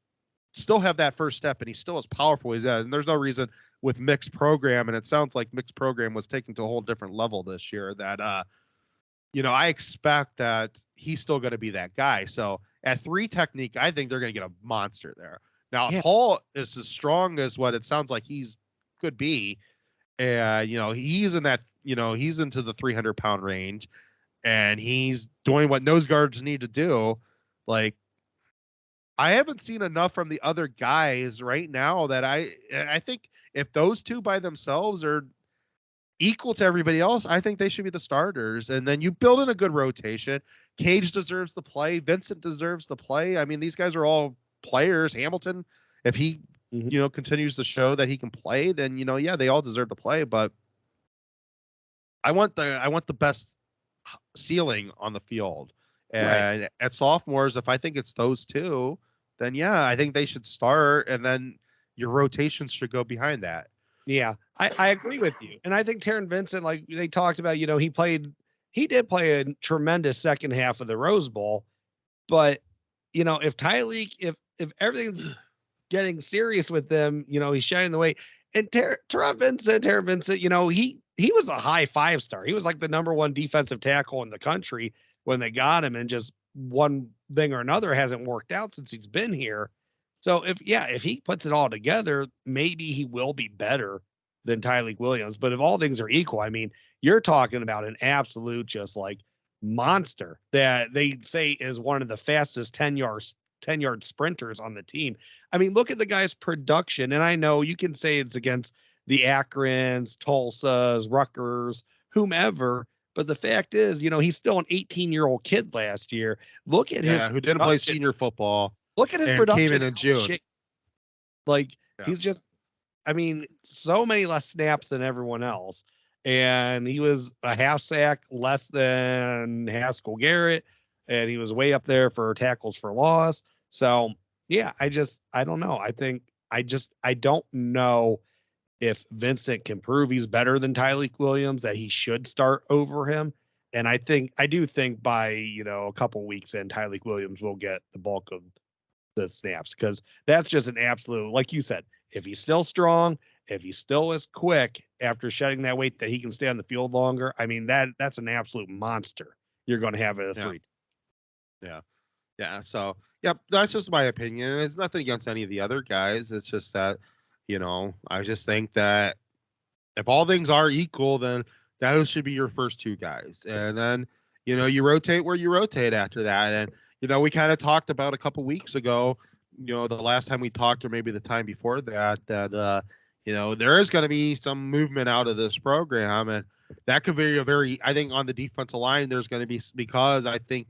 still have that first step and he's still as powerful as that, and there's no reason with mixed program, and it sounds like mixed program was taken to a whole different level this year, that I expect that he's still going to be that guy. So at 3 technique, I think they're going to get a monster there. Now,
Yeah.
Hall is as strong as what it sounds like he's could be. And, he's in that, he's into the 300-pound range, and he's doing what nose guards need to do. Like, I haven't seen enough from the other guys right now that I think if those two by themselves are equal to everybody else, I think they should be the starters. And then you build in a good rotation. Cage deserves the play. Vincent deserves the play. I mean, these guys are all players. Hamilton, if he continues to show that he can play, then they all deserve to play. But I want the best ceiling on the field. And at sophomores, if I think it's those two, then I think they should start, and then your rotations should go behind that.
Yeah, I agree with you. And I think Taron Vincent, like they talked about, he did play a tremendous second half of the Rose Bowl. But, if Tyleek, if everything's getting serious with them, he's shining the way. And Taron Vincent, he was a high 5-star. He was like the number 1 defensive tackle in the country when they got him, and just one thing or another hasn't worked out since he's been here. So if he puts it all together, maybe he will be better than Tyleek Williams. But if all things are equal, I mean, you're talking about an absolute just like monster that they say is one of the fastest 10-yard sprinters on the team. I mean, look at the guy's production. And I know you can say it's against the Akrons, Tulsas, Rutgers, whomever. But the fact is, he's still an 18-year-old kid last year. Look at his
who didn't play senior football.
Look at his
and
production.
Came in June.
He's just, I mean, so many less snaps than everyone else. And he was a half sack less than Haskell Garrett. And he was way up there for tackles for loss. So, yeah, I don't know. I don't know if Vincent can prove he's better than Tyleek Williams, that he should start over him. And I do think by, a couple weeks in, Tyleek Williams will get the bulk of the snaps, because that's just an absolute, like you said, if he's still strong, if he still is quick after shedding that weight, that he can stay on the field longer. I mean, that's an absolute monster you're going to have at a 3.
Yeah. So, that's just my opinion. It's nothing against any of the other guys. It's just that, I just think that if all things are equal, then those should be your first 2 guys. And then, you rotate where you rotate after that. And, we kind of talked about a couple weeks ago, the last time we talked, or maybe the time before that, there is going to be some movement out of this program. And that could be I think on the defensive line, there's going to be, because I think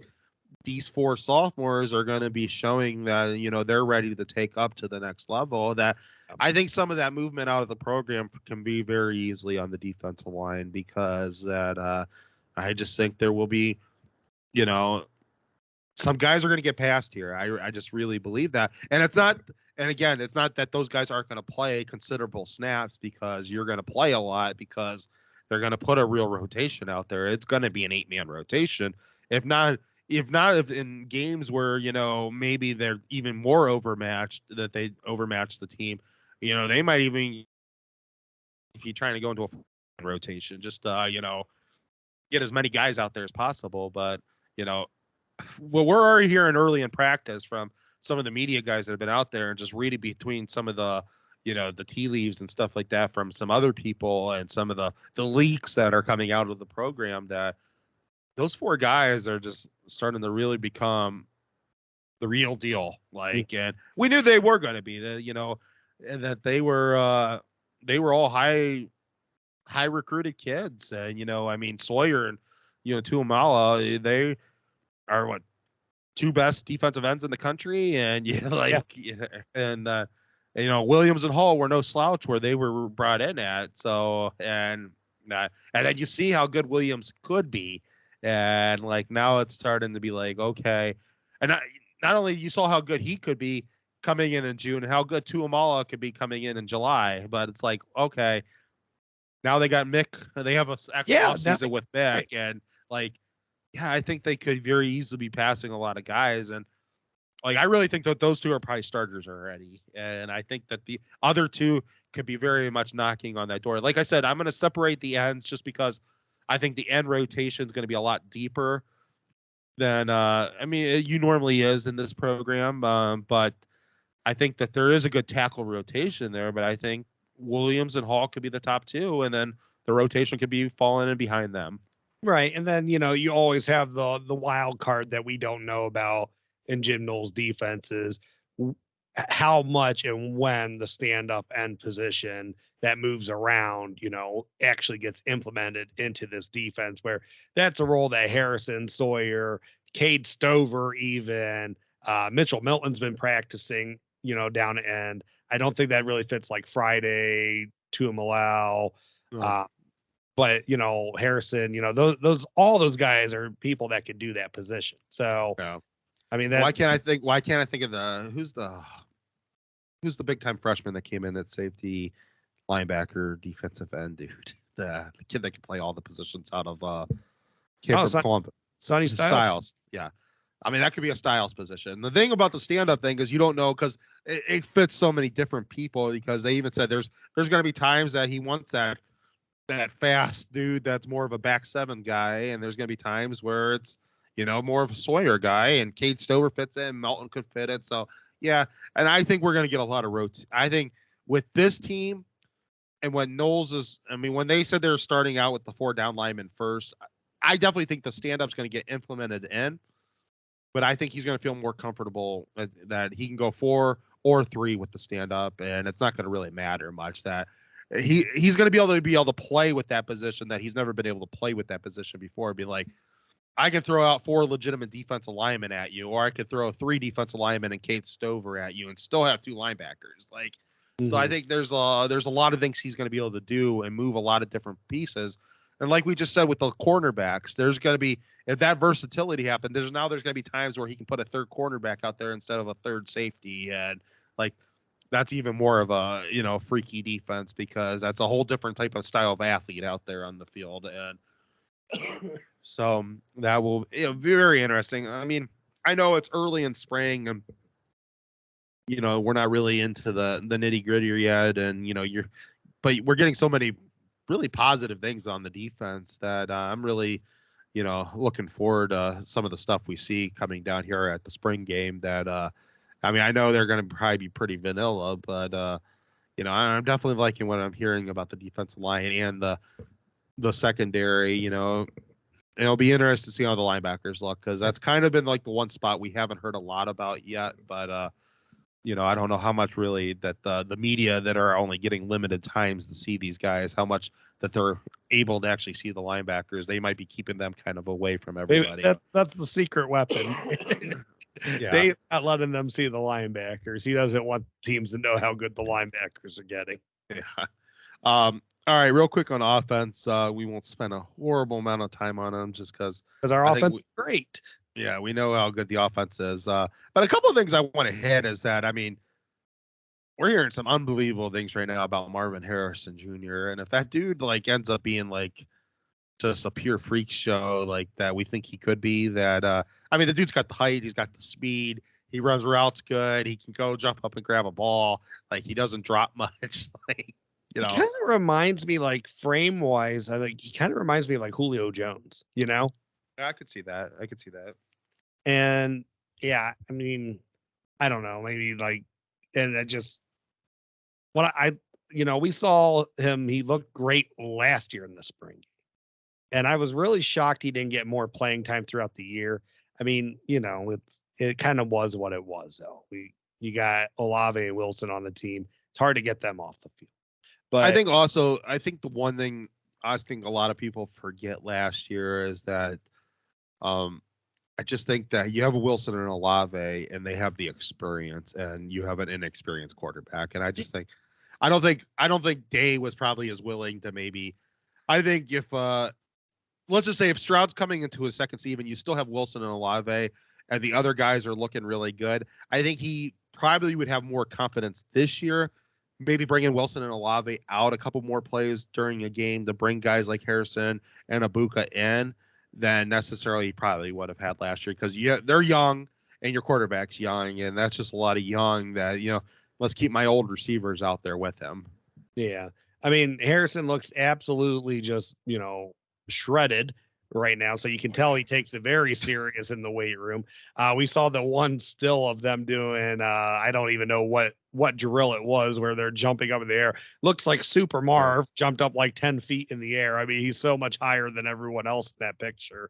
these 4 sophomores are going to be showing that, they're ready to take up to the next level. That I think some of that movement out of the program can be very easily on the defensive line, because that I just think there will be, some guys are going to get past here. I just really believe that. And it's not that those guys aren't going to play considerable snaps, because you're going to play a lot, because they're going to put a real rotation out there. It's going to be an 8-man rotation. If in games where, maybe they're even more overmatched, that they overmatch the team, they might even be trying to go into a rotation, just, get as many guys out there as possible. But, well, we're already hearing early in practice from some of the media guys that have been out there, and just reading between some of the, the tea leaves and stuff like that from some other people and some of the leaks that are coming out of the program, that those 4 guys are just starting to really become the real deal. Like, and we knew they were going to be and that they were all high recruited kids. And, I mean, Sawyer and, Tuamala, they are 2 best defensive ends in the country. And Williams and Hall were no slouch where they were brought in at. So, and then you see how good Williams could be. And like, now it's starting to be like, okay. And not only you saw how good he could be coming in June, and how good Tuamala could be coming in July, but it's like, okay, now they got Mick. They have a actual offseason with Mick, right. And like, yeah, I think they could very easily be passing a lot of guys. And like, I really think that those 2 are probably starters already. And I think that the other 2 could be very much knocking on that door. Like I said, I'm going to separate the ends just because I think the end rotation is going to be a lot deeper than, you normally is in this program. But I think that there is a good tackle rotation there, but I think Williams and Hall could be the top 2, and then the rotation could be falling in behind them.
Right. And then, you always have the wild card that we don't know about in Jim Knowles' defenses, how much and when the stand-up end position that moves around, actually gets implemented into this defense, where that's a role that Harrison, Sawyer, Cade Stover, even Mitchell Milton's been practicing, down to end. I don't think that really fits like Friday, Tuamala, but Harrison, all those guys are people that could do that position. So,
yeah.
I mean,
why can't I think of who's the big time freshman that came in at safety, linebacker, defensive end dude, the kid that can play all the positions out of from Columbus,
Sonny
Styles. Yeah. I mean, that could be a Styles position. The thing about the stand-up thing is you don't know, because it fits so many different people, because they even said there's going to be times that he wants that fast dude that's more of a back 7 guy, and there's going to be times where it's more of a Sawyer guy, and Cade Stover fits in, Melton could fit it. So yeah, and I think we're going to get a lot of I think with this team, and when Knowles is, when they said they're starting out with the 4 down linemen first, I definitely think the stand-up's going to get implemented in, but I think he's going to feel more comfortable that he can go 4 or 3 with the stand-up, and it's not going to really matter much that he's going to be able to play with that position, that he's never been able to play with that position before. Be like, I can throw out 4 legitimate defensive linemen at you, or I could throw 3 defensive linemen and Cade Stover at you and still have 2 linebackers. Like, so I think there's a lot of things he's going to be able to do and move a lot of different pieces. And like we just said with the cornerbacks, there's going to be, if that versatility happened, there's going to be times where he can put a 3rd cornerback out there instead of a 3rd safety. And like, that's even more of a, freaky defense, because that's a whole different type of style of athlete out there on the field. And so that will be very interesting. I mean, I know it's early in spring, and we're not really into the nitty gritty yet, and but we're getting so many really positive things on the defense that I'm really, looking forward to some of the stuff we see coming down here at the spring game. That I know they're going to probably be pretty vanilla, but I'm definitely liking what I'm hearing about the defensive line and the secondary. It'll be interesting to see how the linebackers look, because that's kind of been like the one spot we haven't heard a lot about yet. But I don't know how much really that the media that are only getting limited times to see these guys, how much that they're able to actually see the linebackers. They might be keeping them kind of away from everybody.
That's the secret weapon.
Yeah.
Dave's not letting them see the linebackers. He doesn't want teams to know how good the linebackers are getting.
Yeah. All right, real quick on offense. We won't spend a horrible amount of time on them just because
our offense is great.
Yeah, we know how good the offense is. But a couple of things I want to hit is that, we're hearing some unbelievable things right now about Marvin Harrison Jr. And if that dude ends up being just a pure freak show like that we think he could be, that the dude's got the height, he's got the speed, he runs routes good, he can go jump up and grab a ball, he doesn't drop much. He kind
of reminds me, frame wise, he kind of reminds me of Julio Jones,
Yeah, I could see that.
And yeah, I don't know, maybe and we saw him. He looked great last year in the spring, and I was really shocked he didn't get more playing time throughout the year. I mean, it kind of was what it was, though. You got Olave and Wilson on the team. It's hard to get them off the field. But
I think the one thing I think a lot of people forget last year is that I just think that you have a Wilson and Olave, and they have the experience, and you have an inexperienced quarterback. And I just think, I don't think Day was probably as willing to maybe. I think if let's just say if Stroud's coming into his second season, you still have Wilson and Olave, and the other guys are looking really good. I think he probably would have more confidence this year, maybe bringing Wilson and Olave out a couple more plays during a game to bring guys like Harrison and Ibuka in than necessarily he probably would have had last year, because they're young and your quarterback's young, and that's just a lot of young that, let's keep my old receivers out there with him.
Yeah. I mean, Harrison looks absolutely just, shredded right now. So you can tell he takes it very serious in the weight room. We saw the one still of them doing, I don't even know what drill it was, where they're jumping up in the air. Looks like Super Marv jumped up like 10 feet in the air. I mean, he's so much higher than everyone else in that picture.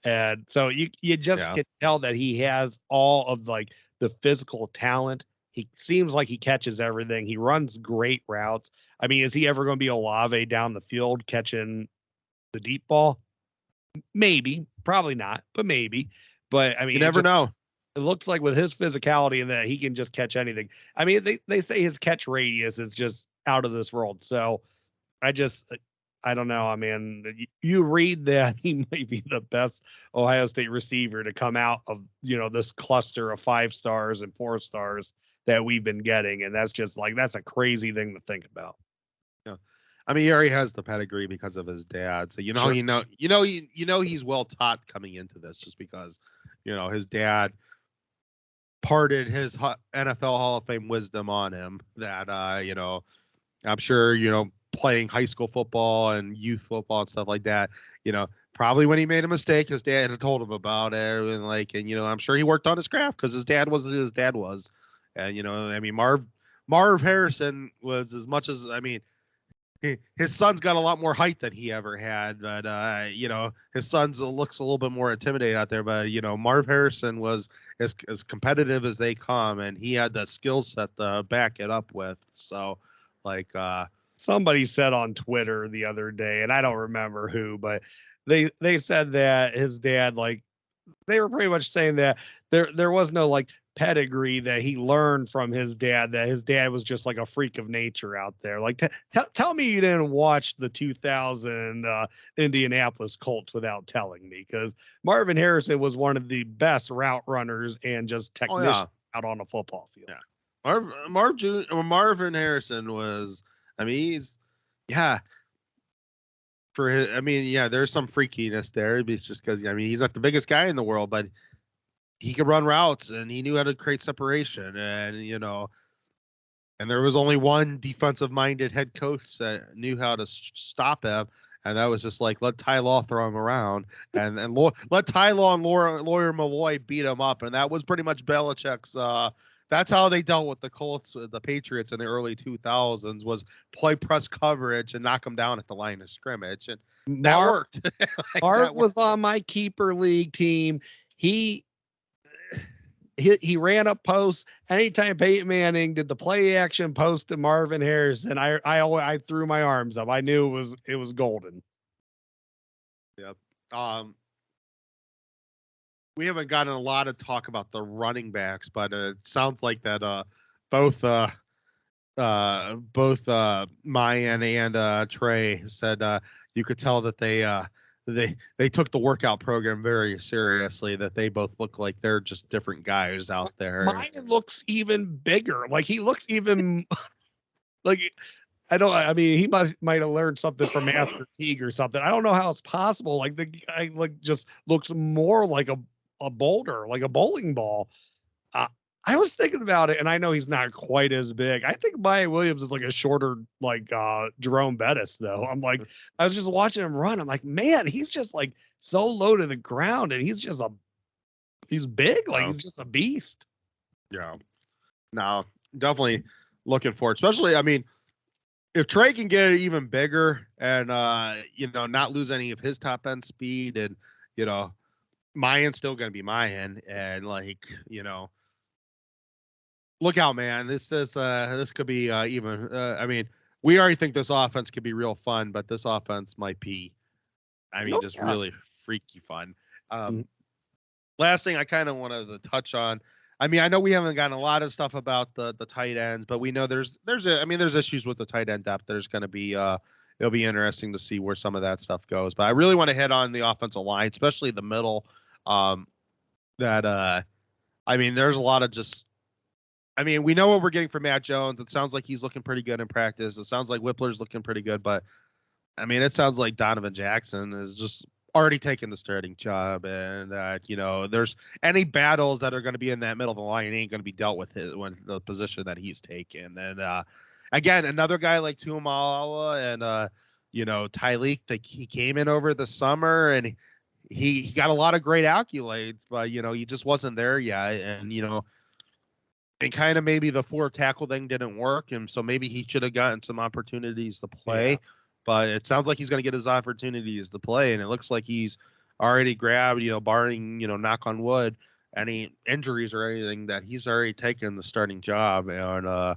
And so you just can tell that he has all of like the physical talent. He seems like he catches everything. He runs great routes. I mean, is he ever going to be Olave down the field catching the deep ball? Maybe, probably not, but maybe. But I mean,
you never know.
It looks like with his physicality and that he can just catch anything. I mean, they say his catch radius is just out of this world. So I don't know. I mean, you read that he might be the best Ohio State receiver to come out of, this cluster of 5 stars and 4 stars that we've been getting. And that's just like, that's a crazy thing to think about.
Yeah. I mean, he already has the pedigree because of his dad. So,
Sure.
He's well taught coming into this, just because, his dad parted his NFL Hall of Fame wisdom on him that, I'm sure, playing high school football and youth football and stuff like that, probably when he made a mistake, his dad had told him about it, and I'm sure he worked on his craft because his dad was his dad was. And, I mean, Marv Harrison was, as much as, I mean, his son's got a lot more height than he ever had, but his son's looks a little bit more intimidating out there. But Marv Harrison was as competitive as they come, and he had the skill set to back it up with. So, like,
somebody said on Twitter the other day, and I don't remember who, but they said that his dad, like, they were pretty much saying that there was no like pedigree that he learned from his dad, that his dad was just like a freak of nature out there. Like, tell me you didn't watch the 2000 Indianapolis Colts without telling me, because Marvin Harrison was one of the best route runners and just technicians out on a football field.
Yeah. Marvin Harrison was, I mean, there's some freakiness there. It's just because, I mean, he's not the biggest guy in the world, but he could run routes and he knew how to create separation. And, and there was only one defensive minded head coach that knew how to stop him. And that was just like, let Ty Law throw him around and let Ty Law and Lawyer Malloy beat him up. And that was pretty much Belichick's, that's how they dealt with the Colts, the Patriots in the early 2000s, was play press coverage and knock them down at the line of scrimmage. And that worked.
Mark was on my keeper league team. He ran up posts. Anytime Peyton Manning did the play action post to Marvin Harrison, I threw my arms up. I knew it was golden.
Yep. We haven't gotten a lot of talk about the running backs, but it sounds like that both Mayan and Trey said you could tell that they took the workout program very seriously, that they both look like they're just different guys out there.
Mayan looks even bigger. Like, he looks even like, I mean, he might have learned something from Master Teague or something. I don't know how it's possible. Like, the guy just looks more like a boulder, like a bowling ball. I was thinking about it, and I know he's not quite as big. I think Maya Williams is like a shorter, like Jerome Bettis, though. I was just watching him run. I'm like, man, he's just like so low to the ground, and he's big, like he's just a beast.
Yeah. No, definitely looking for, especially, I mean, if Trey can get it even bigger and, not lose any of his top end speed and, Mayan's still going to be Mayan and look out, man. This could be even, I mean, we already think this offense could be real fun, but this offense might be, just really freaky fun. Last thing I kind of wanted to touch on. I mean, I know we haven't gotten a lot of stuff about the tight ends, but we know there's issues with the tight end depth. There's going to be it'll be interesting to see where some of that stuff goes. But I really want to hit on the offensive line, especially the middle. There's a lot of we know what we're getting from Matt Jones. It sounds like he's looking pretty good in practice. It sounds like Whippler's looking pretty good, but it sounds like Donovan Jackson is just already taken the starting job, and that there's any battles that are going to be in that middle of the line ain't going to be dealt with the position that he's taken. And again, another guy like Tuamala and Tyleek, he came in over the summer and he got a lot of great accolades, but he just wasn't there yet, and and kind of maybe the 4 tackle thing didn't work, and so maybe he should have gotten some opportunities to play. Yeah. But it sounds like he's going to get his opportunities to play, and it looks like he's already grabbed, barring, knock on wood, any injuries or anything, that he's already taken the starting job. And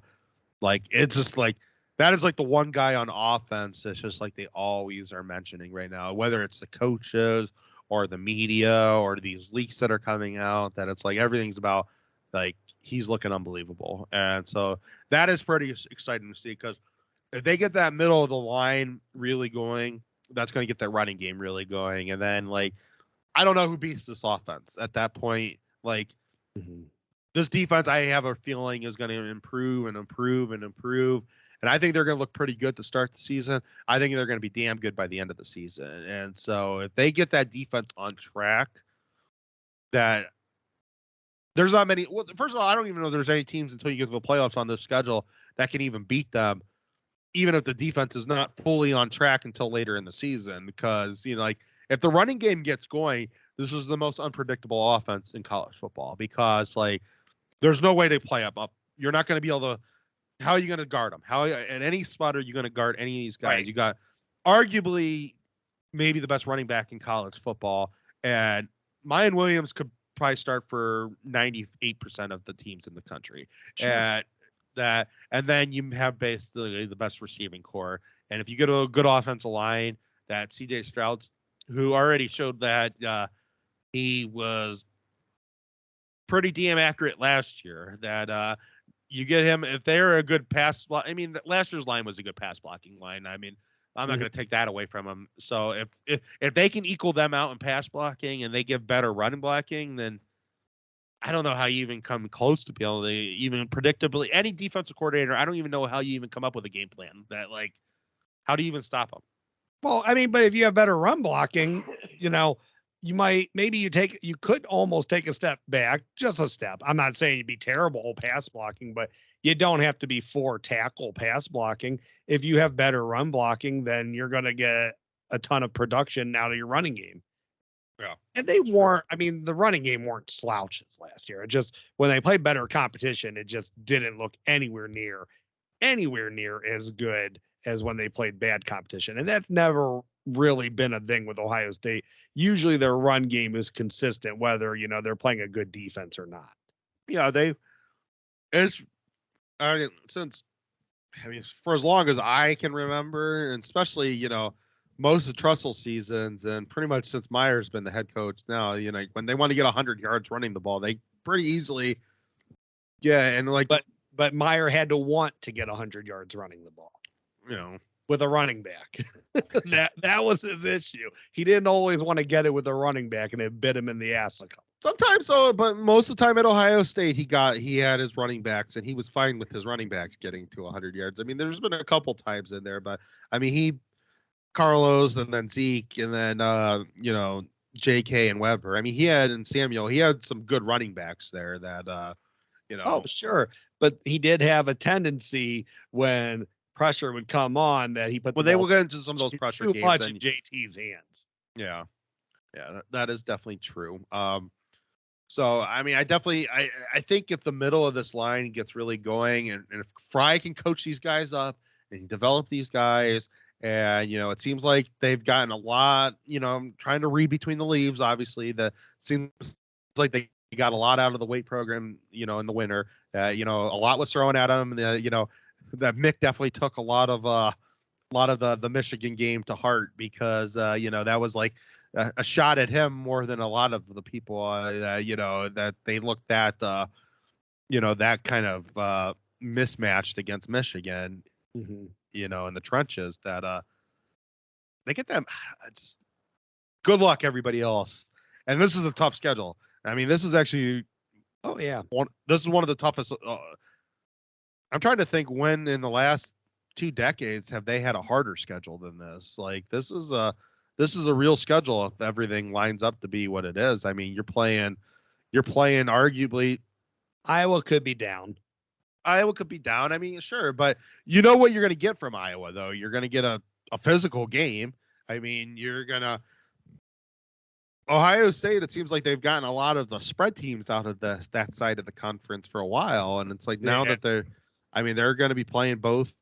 it's just like that is like the one guy on offense that's just like they always are mentioning right now, whether it's the coaches or the media or these leaks that are coming out, that it's like everything's about like he's looking unbelievable. And so that is pretty exciting to see, because if they get that middle of the line really going, that's going to get their running game really going. And then, I don't know who beats this offense at that point. This defense, I have a feeling, is going to improve and improve and improve. And I think they're going to look pretty good to start the season. I think they're going to be damn good by the end of the season. And so if they get that defense on track, that there's not many. Well, first of all, I don't even know if there's any teams until you get to the playoffs on this schedule that can even beat them, even if the defense is not fully on track until later in the season. Because, if the running game gets going, this is the most unpredictable offense in college football, because there's no way to play up. You're not going to be able to, how are you going to guard them? How at any spot are you going to guard any of these guys? Right. You got arguably maybe the best running back in college football, and Mayan Williams could probably start for 98% of the teams in the country. Sure. And then you have basically the best receiving core. And if you get a good offensive line, that CJ Stroud, who already showed that he was pretty damn accurate last year, that you get him, if they're a good pass block. Last year's line was a good pass blocking line. I'm not going to take that away from them. So if they can equal them out in pass blocking and they give better running blocking, then I don't know how you even come close to be able to even predictably, any defensive coordinator, I don't even know how you even come up with a game plan that, how do you even stop them?
Well, but if you have better run blocking, you could almost take a step back, just a step. I'm not saying you'd be terrible pass blocking, but you don't have to be 4 tackle pass blocking. If you have better run blocking, then you're going to get a ton of production out of your running game.
Yeah.
And they weren't, the running game weren't slouches last year. It just, when they played better competition, it just didn't look anywhere near as good as when they played bad competition. And that's never really been a thing with Ohio State. Usually their run game is consistent, whether, they're playing a good defense or not.
Yeah, for as long as I can remember, and especially, most of Trussell seasons, and pretty much since Meyer's been the head coach now, when they want to get 100 yards running the ball, they pretty easily,
but Meyer had to want to get 100 yards running the ball, with a running back. that was his issue. He didn't always want to get it with a running back, and it bit him in the ass a couple.
Sometimes so, but most of the time at Ohio State, he had his running backs, and he was fine with his running backs getting to 100 yards. There's been a couple times in there, but Carlos and then Zeke and then JK and Weber. And Samuel, he had some good running backs there that
Oh, sure. But he did have a tendency when pressure would come on that he put
they will get into some of those pressure
too
games
much in JT's hands.
Yeah, that is definitely true. So, I mean, I think if the middle of this line gets really going and if Fry can coach these guys up and develop these guys, and, it seems like they've gotten a lot, I'm trying to read between the leaves, obviously, seems like they got a lot out of the weight program, in the winter. A lot was thrown at them. That Mick definitely took a lot of the Michigan game to heart because, that was like a shot at him more than a lot of the people, that they looked at, that kind of mismatched against Michigan,
Mm-hmm.
in the trenches that they get them. It's good luck, everybody else. And this is a tough schedule. I mean, this is actually,
Oh yeah,
this is one of the toughest. I'm trying to think when in the last 2 decades have they had a harder schedule than this. Like this is a real schedule if everything lines up to be what it is. I mean, you're playing arguably.
Iowa could be down.
Iowa could be down. I mean, sure, but you know what you're going to get from Iowa, though. You're going to get a physical game. I mean, you're going to Ohio State. It seems like they've gotten a lot of the spread teams out of that side of the conference for a while, and it's like now that they're going to be playing both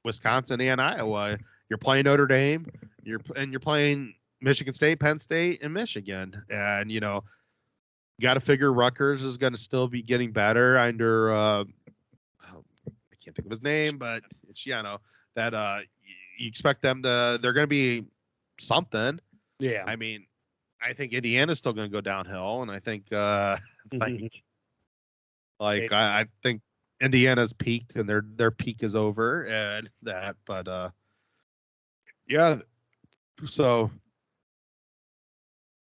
Wisconsin and Iowa. You're playing Notre Dame. You're playing Michigan State, Penn State, and Michigan, and got to figure Rutgers is going to still be getting better under. I can't think of his name, but it's that you expect them to. They're going to be something.
Yeah.
I mean, I think Indiana's still going to go downhill, and I think I think Indiana's peaked and their peak is over, and that. But yeah. So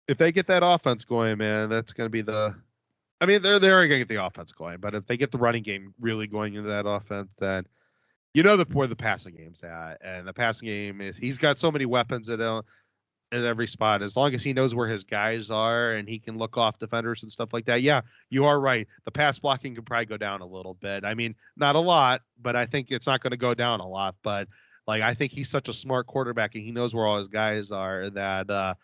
if they get that offense going, man, that's going to be the. I mean, they're going to get the offense going, but if they get the running game really going into that offense, then where the passing game's at, and the passing game is he's got so many weapons at every spot. As long as he knows where his guys are and he can look off defenders and stuff like that. Yeah, you are right. The pass blocking could probably go down a little bit. I mean, not a lot, but I think it's not going to go down a lot. But I think he's such a smart quarterback and he knows where all his guys are that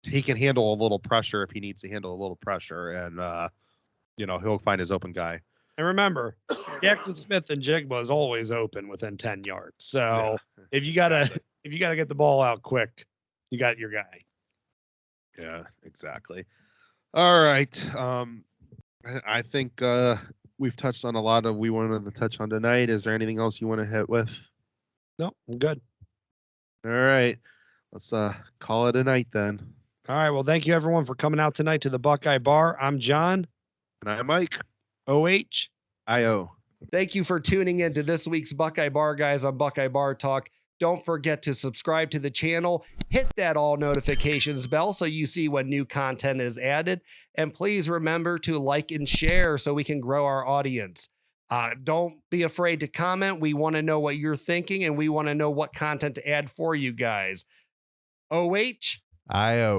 he can handle a little pressure if he needs to handle a little pressure, and he'll find his open guy.
And remember, Jackson Smith and Jigba is always open within 10 yards. So if you gotta get the ball out quick, you got your guy.
Yeah, exactly. All right. I think we've touched on a lot of we wanted to touch on tonight. Is there anything else you want to hit with?
No, I'm good.
All right. Let's call it a night then.
All right. Well, thank you everyone for coming out tonight to the Buckeye Bar. I'm John.
And I'm Mike.
OH.
IO.
Thank you for tuning in to this week's Buckeye Bar Guys on Buckeye Bar Talk. Don't forget to subscribe to the channel, hit that all notifications bell so you see when new content is added, and please remember to like and share so we can grow our audience. Don't be afraid to comment. We want to know what you're thinking, and we want to know what content to add for you guys. OH.
IO.